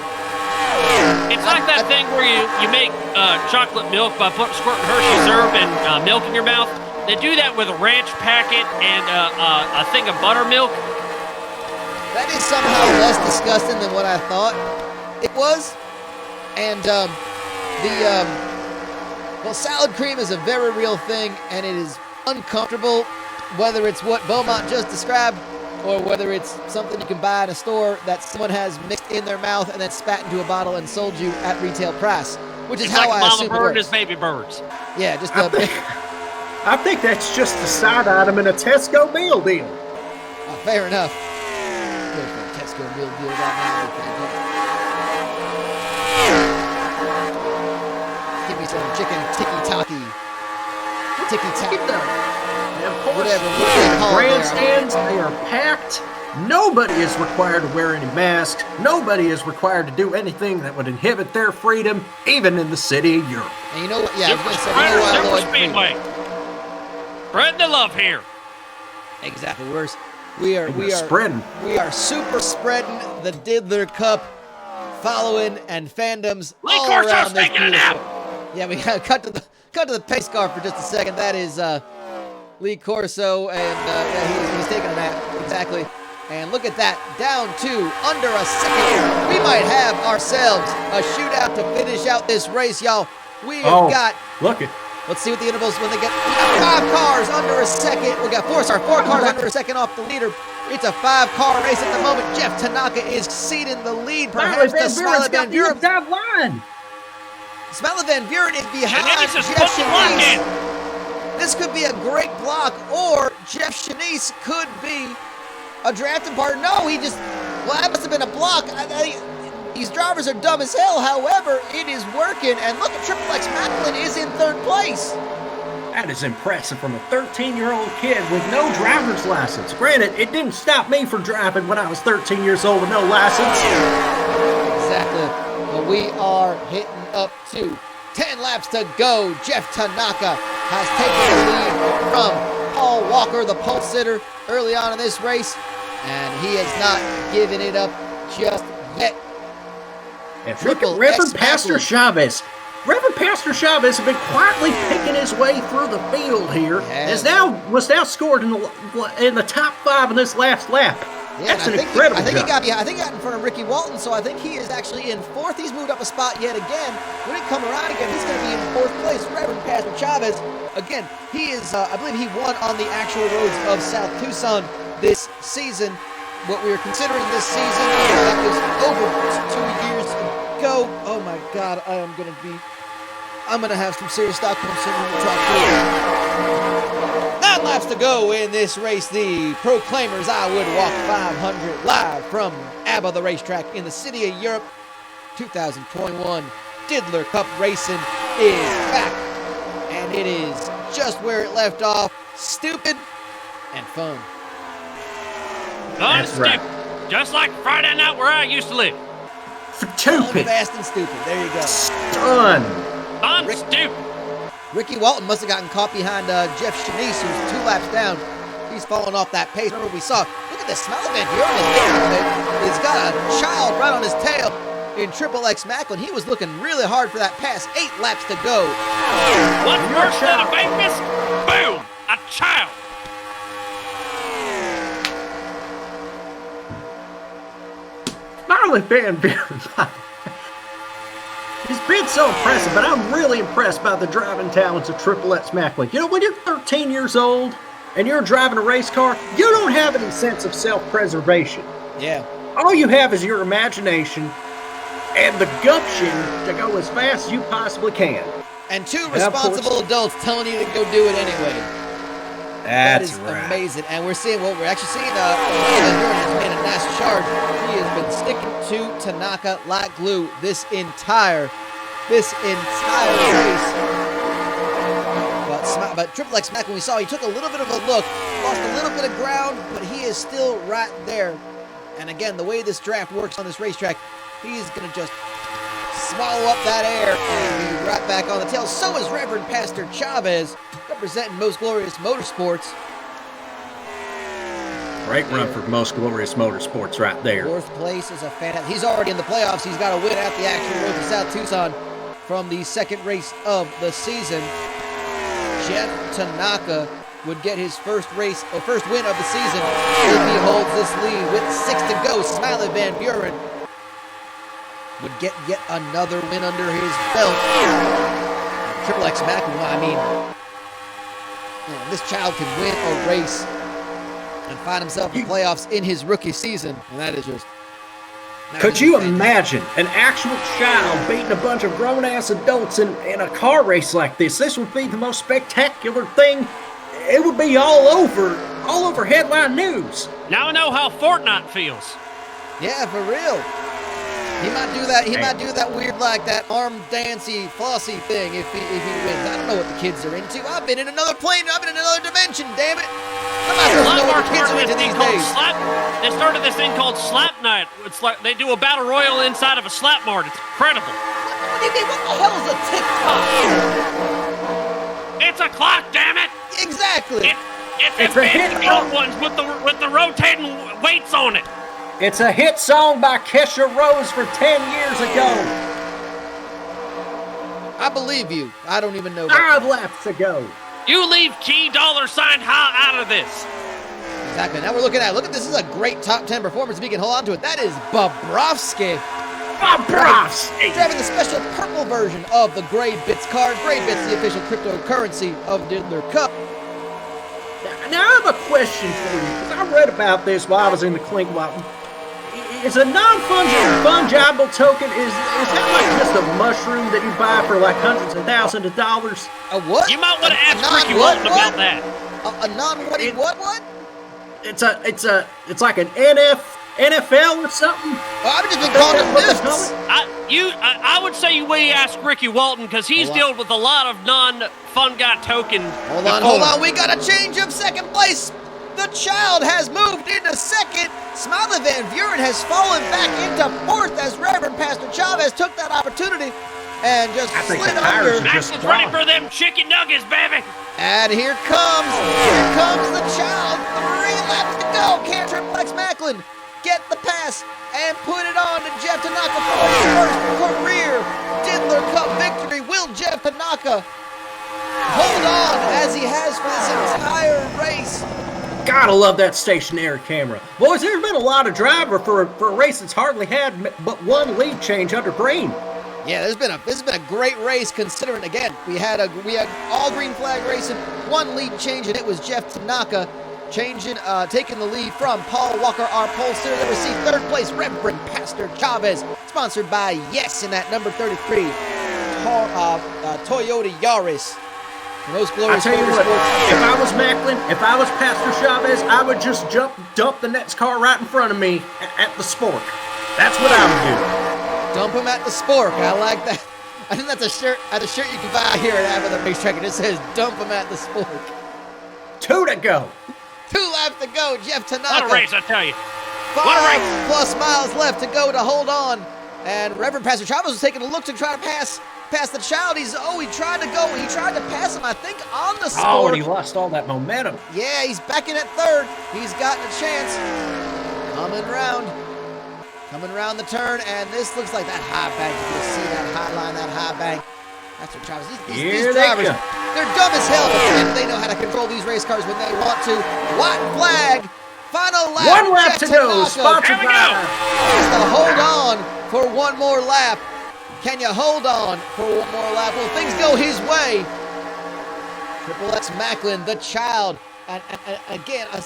It's like that thing where you make chocolate milk by squirting Hershey syrup and milk in your mouth. They do that with a ranch packet and a thing of buttermilk. That is somehow less disgusting than what I thought it was. And well, salad cream is a very real thing, and it is uncomfortable, whether it's what Beaumont just described or whether it's something you can buy in a store that someone has mixed in their mouth and then spat into a bottle and sold you at retail price, which is it's how like I assume it Mama Bird works. is baby birds. Yeah, just I think that's just a side item in a Tesco meal deal. Fair enough. Go for a Tesco meal deal right now. Give me some chicken tiki-taki. Tiki-taki. Whatever. Grandstands, they are packed. Nobody is required to wear any masks. Nobody is required to do anything that would inhibit their freedom, even in the city of Europe. And you know what? Yeah, Super Speedway. Spreading the love here. Exactly. We are spreading. We are super spreading the Diddler Cup, following and fandoms all around this beautiful. Yeah, we got cut to the pace car for just a second. That is Lee Corso, and he's taking a nap. Exactly. And look at that, down to under a second. We might have ourselves a shootout to finish out this race, y'all. We have got. Look it. Let's see what the intervals when they get 5 cars under a second. We got 4 cars under a second off the leader. It's a 5-car race at the moment. Jeff Tanaka is seating the lead. Perhaps the Smiley Van Buren. Smiley Van Buren is behind Jeff Shanice. This could be a great block, or Jeff Shanice could be a drafting partner. No, that must have been a block. These drivers are dumb as hell. However, it is working. And look at Triple X Macklin is in 3rd place. That is impressive from a 13-year-old kid with no driver's license. Granted, it didn't stop me from driving when I was 13 years old with no license. Exactly. But we are hitting up to 10 laps to go. Jeff Tanaka has taken the lead from Paul Walker, the pole sitter, early on in this race. And he has not given it up just yet. And look at Reverend Pastor Chavez. Reverend Pastor Chavez has been quietly picking his way through the field here. Was now scored in the top 5 in this last lap. Yeah, that's an incredible job. I think he got in front of Ricky Walton, so I think he is actually in 4th. He's moved up a spot yet again. When it comes around again, he's going to be in 4th place. Reverend Pastor Chavez, again, he is, I believe he won on the actual roads of South Tucson this season. What we were considering this season, that was over 2 years ago. Oh my God, I'm going to have some serious Stockholm syndrome to talk through. 9 laps to go in this race. The Proclaimers I Would Walk 500 live from ABBA, the racetrack in the city of Europe. 2021 Diddler Cup racing is back. And it is just where it left off. Stupid and fun. That's right. Just like Friday night where I used to live. Stupid. Fast and stupid. There you go. Stun. Stupid. Ricky Walton must have gotten caught behind Jeff Shanice, who's 2 laps down. He's falling off that pace. Remember, we saw. Look at this Smiley Van Buren. He's got a child right on his tail in Triple X Macklin. He was looking really hard for that pass. 8 laps to go. What's worse than a baby? Boom! A child. Smiley Van Buren. He's been so impressive, but I'm really impressed by the driving talents of Triple X Macklin. You know, when you're 13 years old and you're driving a race car, you don't have any sense of self-preservation. Yeah. All you have is your imagination and the gumption to go as fast as you possibly can. And 2 responsible adults telling you to go do it anyway. That is amazing. And we're actually seeing has made a nice charge. He has been sticking to Tanaka like glue this entire race. But Triple X Mac, when we saw, he took a little bit of a look, lost a little bit of ground, but he is still right there. And again, the way this draft works on this racetrack, he's going to just swallow up that air and be right back on the tail. So is Reverend Pastor Chavez, representing Most Glorious Motorsports. Great run for Most Glorious Motorsports right there. Fourth place is a fantastic. He's already in the playoffs. He's got to win at the actual Road to South Tucson from the second race of the season. Jeff Tanaka would get his first win of the season if he holds this lead with 6 to go. Smiley Van Buren would get yet another win under his belt. Triple X Mac, this child can win a race and find himself in the playoffs in his rookie season, and that is just... Could you imagine an actual child beating a bunch of grown-ass adults in a car race like this? This would be the most spectacular thing. It would be all over headline news. Now I know how Fortnite feels. Yeah, for real. He might do that. He might do that weird, like that arm dancey, flossy thing if he wins. I don't know what the kids are into. I've been in another plane. I've been in another dimension. Damn it! I'm not supposed to know what the kids are into these days. They started this thing called Slap Night. It's like they do a battle royal inside of a slap mart. It's incredible. What do you mean? What the hell is a TikTok? It's a clock, damn it! Exactly. It's a fancy old ones with the rotating weights on it. It's a hit song by Kesha Rose for 10 years ago. I believe you. I don't even know. 5 laps ago. You leave G $High out of this. Exactly. Now we're looking at this is a great top 10 performance if he can hold on to it. That is Bobrovsky. Driving the special purple version of the Gray Bits card. Gray Bits, the official cryptocurrency of Diddler Cup. Now I have a question for you, because I read about this while I was in the clink. Is a non-fungible token, is that like just a mushroom that you buy for like hundreds of thousands of dollars? A what? You might want to ask Ricky Walton about that. A what? It's like an NFL or something? I've just been calling it discs. I would say we ask Ricky Walton because he's dealt with a lot of non-fungi token. Hold on. We got a change of second place. The child has moved into second. Smiley Van Buren has fallen back into fourth as Reverend Pastor Chavez took that opportunity and just slid under. Max is ready for them chicken nuggets, baby. And here comes the child. 3 laps to go. Can Triple X Macklin get the pass and put it on to Jeff Tanaka for his first career Diddler Cup victory? Will Jeff Tanaka hold on as he has for this entire race? Gotta love that stationary camera. Boys, there's been a lot of driver for a race that's hardly had but one lead change under Green. Yeah, this has been a great race considering, again, we had all green flag racing, 1 lead change, and it was Jeff Tanaka taking the lead from Paul Walker, our pole sitter. They received 3rd place, Reverend Pastor Chavez, sponsored by Yes in that number 33 Toyota Yaris. Most glorious. I tell you what, if I was Macklin, if I was Pastor Chavez, I would just dump the next car right in front of me at the spork. That's what I would do. Dump him at the spork. I like that. I think that's a shirt you can buy here at ABBA the Racetrack. It just says dump him at the spork. 2 to go. 2 laps to go. Jeff Tanaka. What a race, I tell you. 5+ miles left to go to hold on. And Reverend Pastor Chavez was taking a look to try to pass the child. He tried to pass him, I think, on the sport. Oh, and he lost all that momentum. Yeah, he's back in at 3rd. He's gotten a chance. Coming around the turn, and this looks like that high bank. You can see that high line, that high bank. That's what Travis. These drivers, they're dumb as hell, but they know how to control these race cars when they want to. White flag, final lap. 1 lap to go. Sponsored by. Just to hold on for 1 more lap. Can you hold on for 1 more lap? Will things go his way? Triple X Macklin, the child, and again, a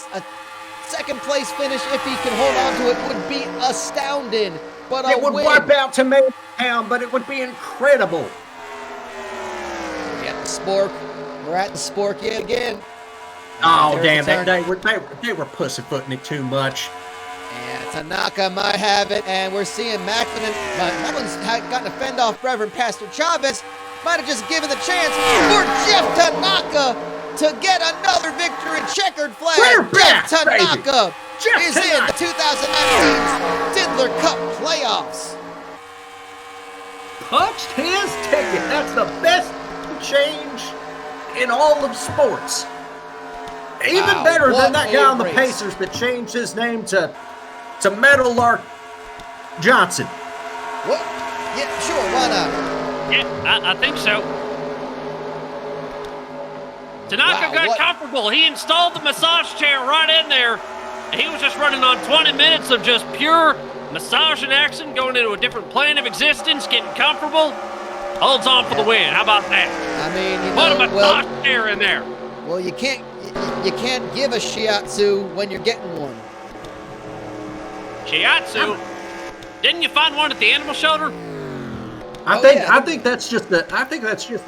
second place finish, if he can hold on to it, would be astounding. But it would wipe out Tomato Town, but it would be incredible. We're at the spork yet again. Oh, damn, they were pussyfooting it too much. And Tanaka might have it, and we're seeing Macklin, but that one's gotten to fend off Reverend Pastor Chavez. Might have just given the chance for Jeff Tanaka to get another victory. Checkered flag. Jeff Tanaka is in the 2019 Diddler Cup playoffs. Punched his ticket. That's the best change in all of sports. Even better than that guy on the Pacers that changed his name to Meadowlark Johnson. What? Yeah, sure, why not? Yeah, I think so. Tanaka got comfortable. He installed the massage chair right in there. And he was just running on 20 minutes of just pure massage and action, going into a different plane of existence, getting comfortable. Holds on for the win. How about that? I mean, put a massage chair in there. Well, you can't give a shiatsu when you're getting one. Shiatsu? Didn't you find one at the animal shelter? I think that's just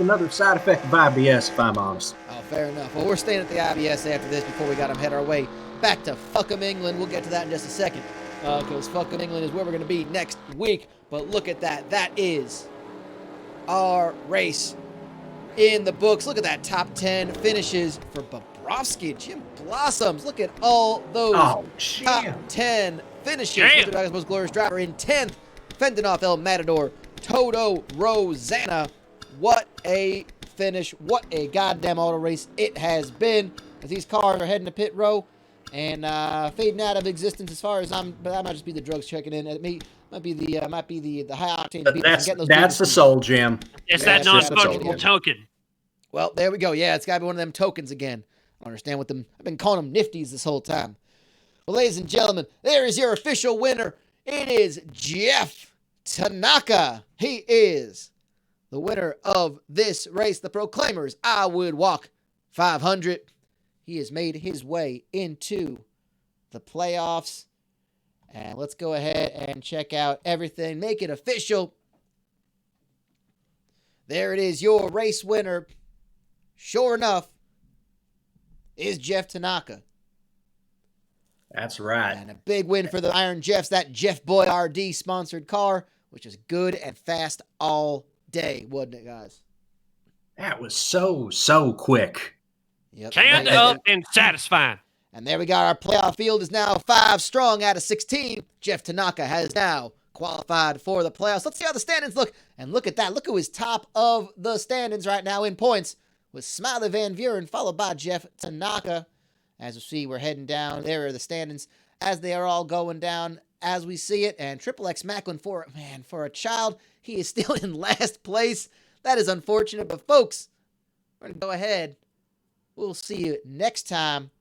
another side effect of IBS, if I'm honest. Oh, fair enough. Well, we're staying at the IBS after this before we got to head our way back to Fuckum England. We'll get to that in just a second, because Fuckum England is where we're going to be next week. But look at that. That is our race in the books. Look at that top 10 finishes for Bobrovsky, Jim Blossoms. Look at all those top 10 finishes. Mr. Dog's most glorious driver in 10th, fending off El Matador, Toto Rosanna. What a finish. What a goddamn auto race it has been, as these cars are heading to pit row and fading out of existence as far as but that might just be the drugs checking in at me. Might be the high octane. That's the soul, Jim. It's that non-fungible token. Well, there we go. Yeah, it's got to be one of them tokens again. I don't understand what them. I've been calling them nifties this whole time. Well, ladies and gentlemen, there is your official winner. It is Jeff Tanaka. He is the winner of this race. The Proclaimers, I Would Walk 500. He has made his way into the playoffs. And let's go ahead and check out everything. Make it official. There it is, your race winner. Sure enough, is Jeff Tanaka. That's right. And a big win for the Iron Jeffs, that Jeff Boy RD sponsored car, which is good and fast all day, wasn't it, guys? That was so quick. Yep. Canned up and satisfying. And there we go. Our playoff field is now 5 strong out of 16. Jeff Tanaka has now qualified for the playoffs. Let's see how the standings look. And look at that. Look who is top of the standings right now in points, with Smiley Van Buren, followed by Jeff Tanaka. As you see, we're heading down. There are the standings as they are all going down as we see it. And Triple X Macklin, for a child, he is still in last place. That is unfortunate. But folks, we're going to go ahead. We'll see you next time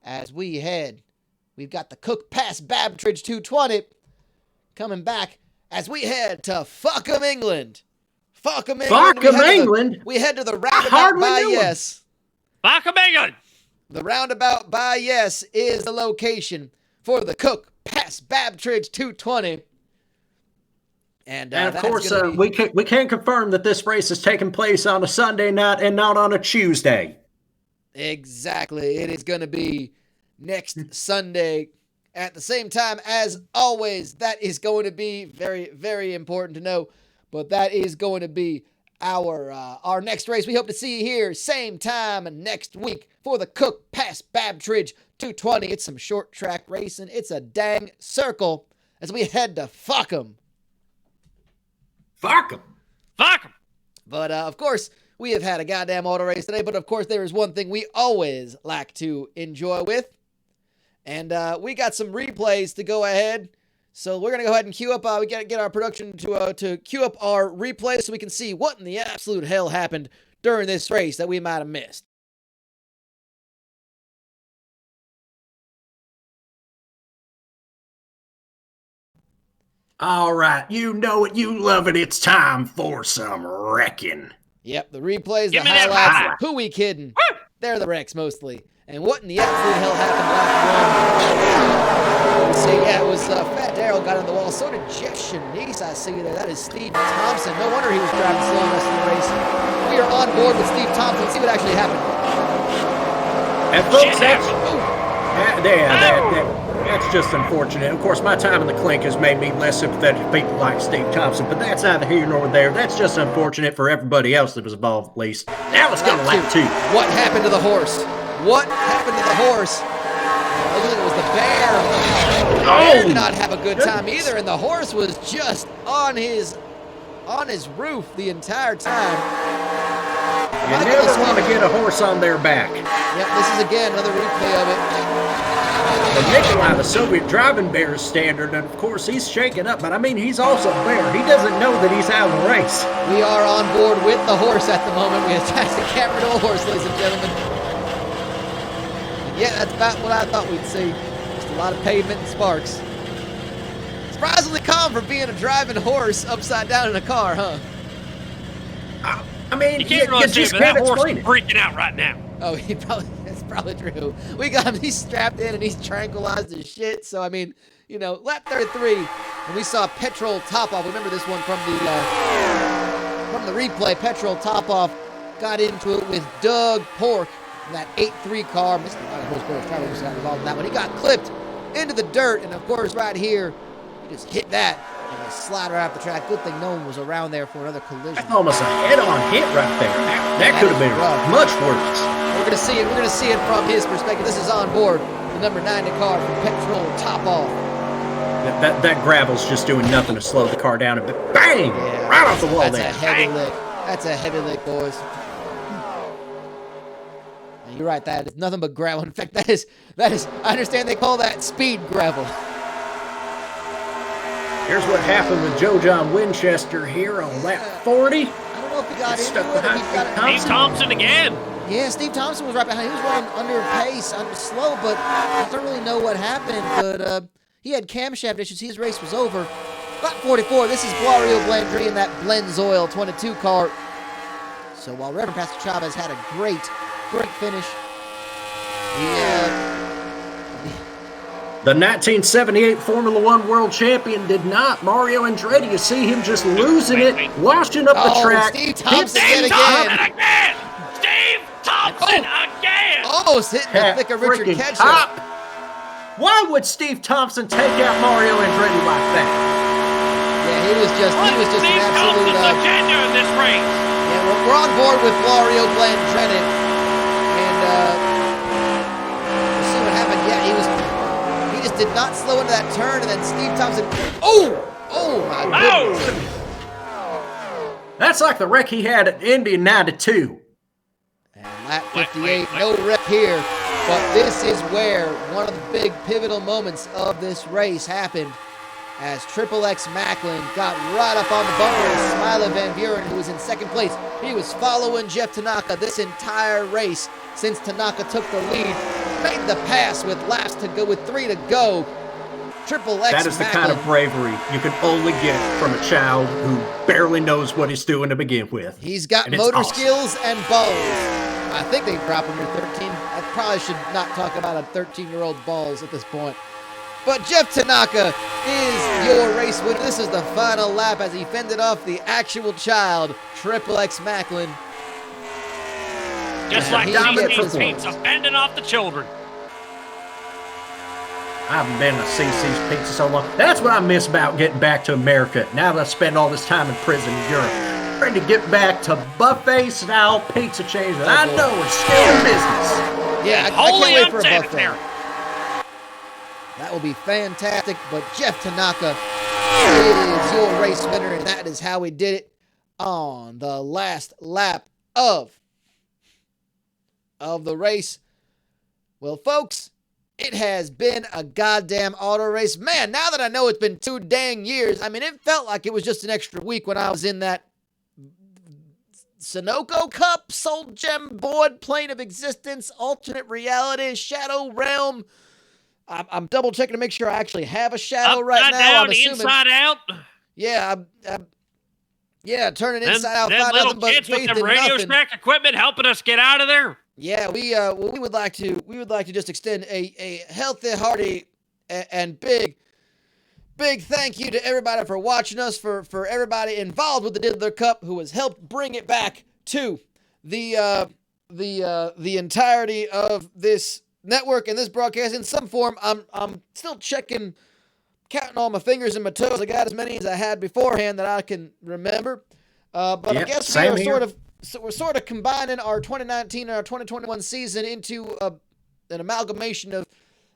as we head. We've got the Cook Pass Babtridge 220 coming back as we head to Fuckum England. Fuckum England. We head to the roundabout by Yes. Fuckum England. The roundabout by Yes is the location for the Cook Pass Babtridge 220. And of course, we can confirm that this race is taking place on a Sunday night and not on a Tuesday. Exactly. It is going to be next Sunday at the same time as always. That is going to be very, very important to know. But that is going to be our next race. We hope to see you here same time next week for the Cook Pass Babtridge 220. It's some short track racing. It's a dang circle as we head to Fuckum. Fuckum. But of course, we have had a goddamn auto race today. But of course, there is one thing we always like to enjoy with. And we got some replays to go ahead. So we're going to go ahead and queue up. We got to get our production to queue up our replays so we can see what in the absolute hell happened during this race that we might have missed. All right, you know it, you love it. It's time for some wrecking. Yep, the replays, the highlights. Who we kidding? They're the wrecks mostly. And what in the absolute hell happened last one? See, yeah, it was Fat Daryl got on the wall. So did Jeff Shanice, I see there. That is Steve Thompson. No wonder he was driving slow the rest of the race. We are on board with Steve Thompson. Let's see what actually happened. And folks, that's just unfortunate. Of course, my time in the clink has made me less sympathetic to people like Steve Thompson, but that's neither here nor there. That's just unfortunate for everybody else that was involved, at least. Now let's go to lap 2. What happened to the horse? What happened to the horse? I think it was the bear. The bear did not have a good time either, and the horse was just on his roof the entire time. You never want to get a horse on their back. Yep, this is again another replay of it. The Nikolai, the Soviet driving bear, is standard, and of course he's shaken up, but I mean, he's also a bear. He doesn't know that he's out of the race. We are on board with the horse at the moment. We attached the camera to a horse, ladies and gentlemen. Yeah, that's about what I thought we'd see. Just a lot of pavement and sparks. Surprisingly calm for being a driving horse upside down in a car, huh? I mean, you can't really see it, but that horse is freaking out right now. Oh, that's probably true. We got him, he's strapped in and he's tranquilized as shit. So, I mean, you know, lap 33, and we saw Petrol Top-Off. Remember this one from the replay. Petrol Top-Off got into it with Doug Pork in that 8-3 car. Mr. Travis was involved in that one. He got clipped into the dirt, and of course, right here, he just hit that. And a slider off the track. Good thing no one was around there for another collision. That's almost a head-on hit right there. That could have been much worse. We're gonna see it. We're gonna see it from his perspective. This is on board the number 90 car from Petrol Top-Off. That gravel's just doing nothing to slow the car down a bit. Bang! Yeah, right off the wall there. That's a heavy lick. That's a heavy lick, boys. And you're right. That is nothing but gravel. In fact, that is. I understand they call that speed gravel. Here's what happened with Joe John Winchester here on lap 40. I don't know if he got stuck behind Steve Thompson again. Yeah, Steve Thompson was right behind. He was running under pace, under slow, but I don't really know what happened. But he had camshaft issues. His race was over. Lap 44. This is Glorio Blandry in that Blenzoil 22 car. So while Reverend Pastor Chavez had a great finish, the 1978 Formula One World Champion did not. Mario Andretti, you see him just losing it, washing up the track. Steve Thompson again. Steve Thompson again. Almost hitting the thick of Richard Ketchum. Why would Steve Thompson take out Mario Andretti like that? Yeah, he was just Steve an absolute agenda in this race. Yeah, we're on board with Glorio Blandry, and we'll see what happened. Yeah, he just did not slow into that turn, and then Steve Thompson. Oh my goodness! That's like the wreck he had at Indy in '92. And lap 58, no wreck here. But this is where one of the big pivotal moments of this race happened, as Triple X Macklin got right up on the bumper of Smiley Van Buren, who was in second place. He was following Jeff Tanaka this entire race since Tanaka took the lead, made the pass with laps to go, with 3 to go. Triple X That is the kind of bravery you can only get from a child who barely knows what he's doing to begin with. He's got motor skills and balls. I think they drop him to 13. I probably should not talk about a 13-year-old balls at this point. But Jeff Tanaka is your race winner. This is the final lap as he fended off the actual child, Triple X Macklin. Just like CC's Pizza, fending off the children. I haven't been to CC's Pizza so long. That's what I miss about getting back to America. Now that I spend all this time in prison in Europe. Ready to get back to buffet-style pizza chains that I know are still in business. Yeah, I can't wait for a buffet. That will be fantastic, but Jeff Tanaka is your race winner, and that is how we did it on the last lap of the race. Well, folks, it has been a goddamn auto race. Man, now that I know it's been 2 dang years, I mean, it felt like it was just an extra week when I was in that Sunoco Cup, Soul Gem Board, Plane of Existence, Alternate Reality, Shadow Realm. I'm double checking to make sure I actually have a shadow right now. Down, I'm assuming. Inside out. Yeah, turning inside out. Them little kids with them Radio Shack equipment helping us get out of there. Yeah, we would like to just extend a healthy, hearty, and big thank you to everybody for watching us, for everybody involved with the Diddler Cup who has helped bring it back to the the entirety of this network and this broadcast in some form. I'm still checking, counting all my fingers and my toes. I got as many as I had beforehand that I can remember. But I guess we're sort of combining our 2019 and our 2021 season into an amalgamation of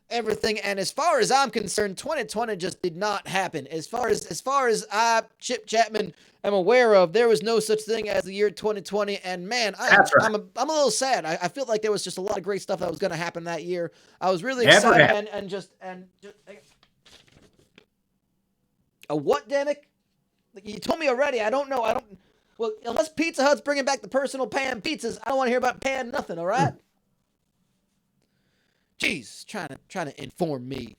everything. And as far as I'm concerned, 2020 just did not happen. As far as I, Chip Chapman, am aware of, there was no such thing as the year 2020. And man, I'm a little sad. I feel like there was just a lot of great stuff that was going to happen that year. I was really excited and just a what, Demick? You told me already. I don't know. Well, unless Pizza Hut's bringing back the personal pan pizzas, I don't want to hear about pan nothing. All right. Jeez, trying to inform me.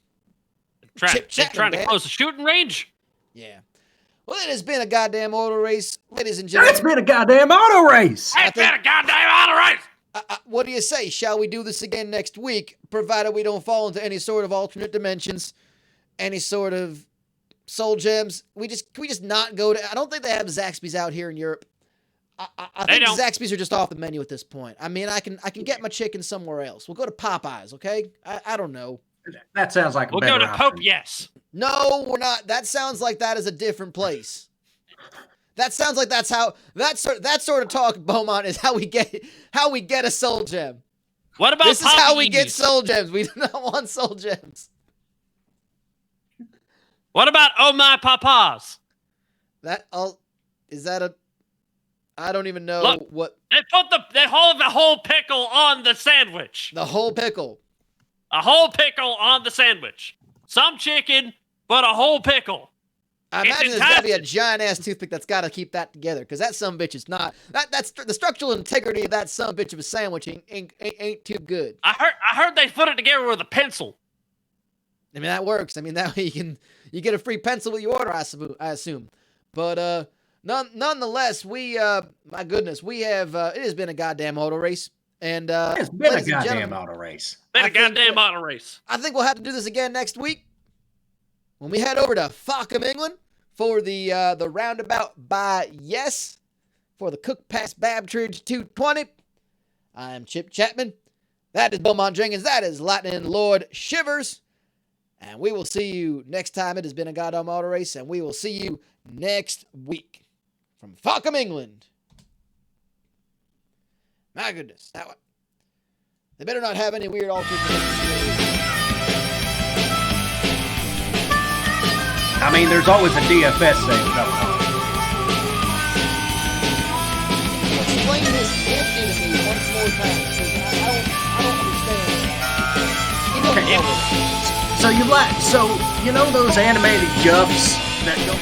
Trying to close the shooting range? Yeah. Well, it has been a goddamn auto race, ladies and gentlemen. It's been a goddamn auto race. It's been a goddamn auto race. What do you say? Shall we do this again next week, provided we don't fall into any sort of alternate dimensions, any sort of soul gems? Can we just not go to? I don't think they have Zaxby's out here in Europe. I think Zaxby's are just off the menu at this point. I mean, I can get my chicken somewhere else. We'll go to Popeyes, okay? I don't know. That sounds like a better We'll go to option. Pope, yes. No, we're not. That sounds like that is a different place. That sounds like that's how that sort of talk, Beaumont, is how we get a soul gem. What about this? Is how we get soul gems. We do not want soul gems. What about Oh My Papas? Is that a? I don't even know. Look, what. They hold the whole pickle on the sandwich. The whole pickle. A whole pickle on the sandwich. Some chicken, but a whole pickle. I imagine there's got to be a giant-ass toothpick that's got to keep that together, because that sumbitch is not... That's the structural integrity of that sumbitch of a sandwich ain't too good. I heard they put it together with a pencil. I mean, that works. I mean, that way you get a free pencil with your order, I assume. But nonetheless, my goodness, we have... it has been a goddamn auto race. And it's been a goddamn auto race. Auto race. I think we'll have to do this again next week when we head over to Falcom, England, for the roundabout by Yes for the Cook Pass Babtridge 220. I'm Chip Chapman. That is Beaumont Jenkins. That is Lightning Lord Shivers. And we will see you next time. It has been a goddamn auto race, and we will see you next week from Falcom, England. My goodness, they better not have any weird alternate. I mean, there's always a DFS sale going on. Explain this empty to me once more time, because I don't understand. So you know those animated GIFs that go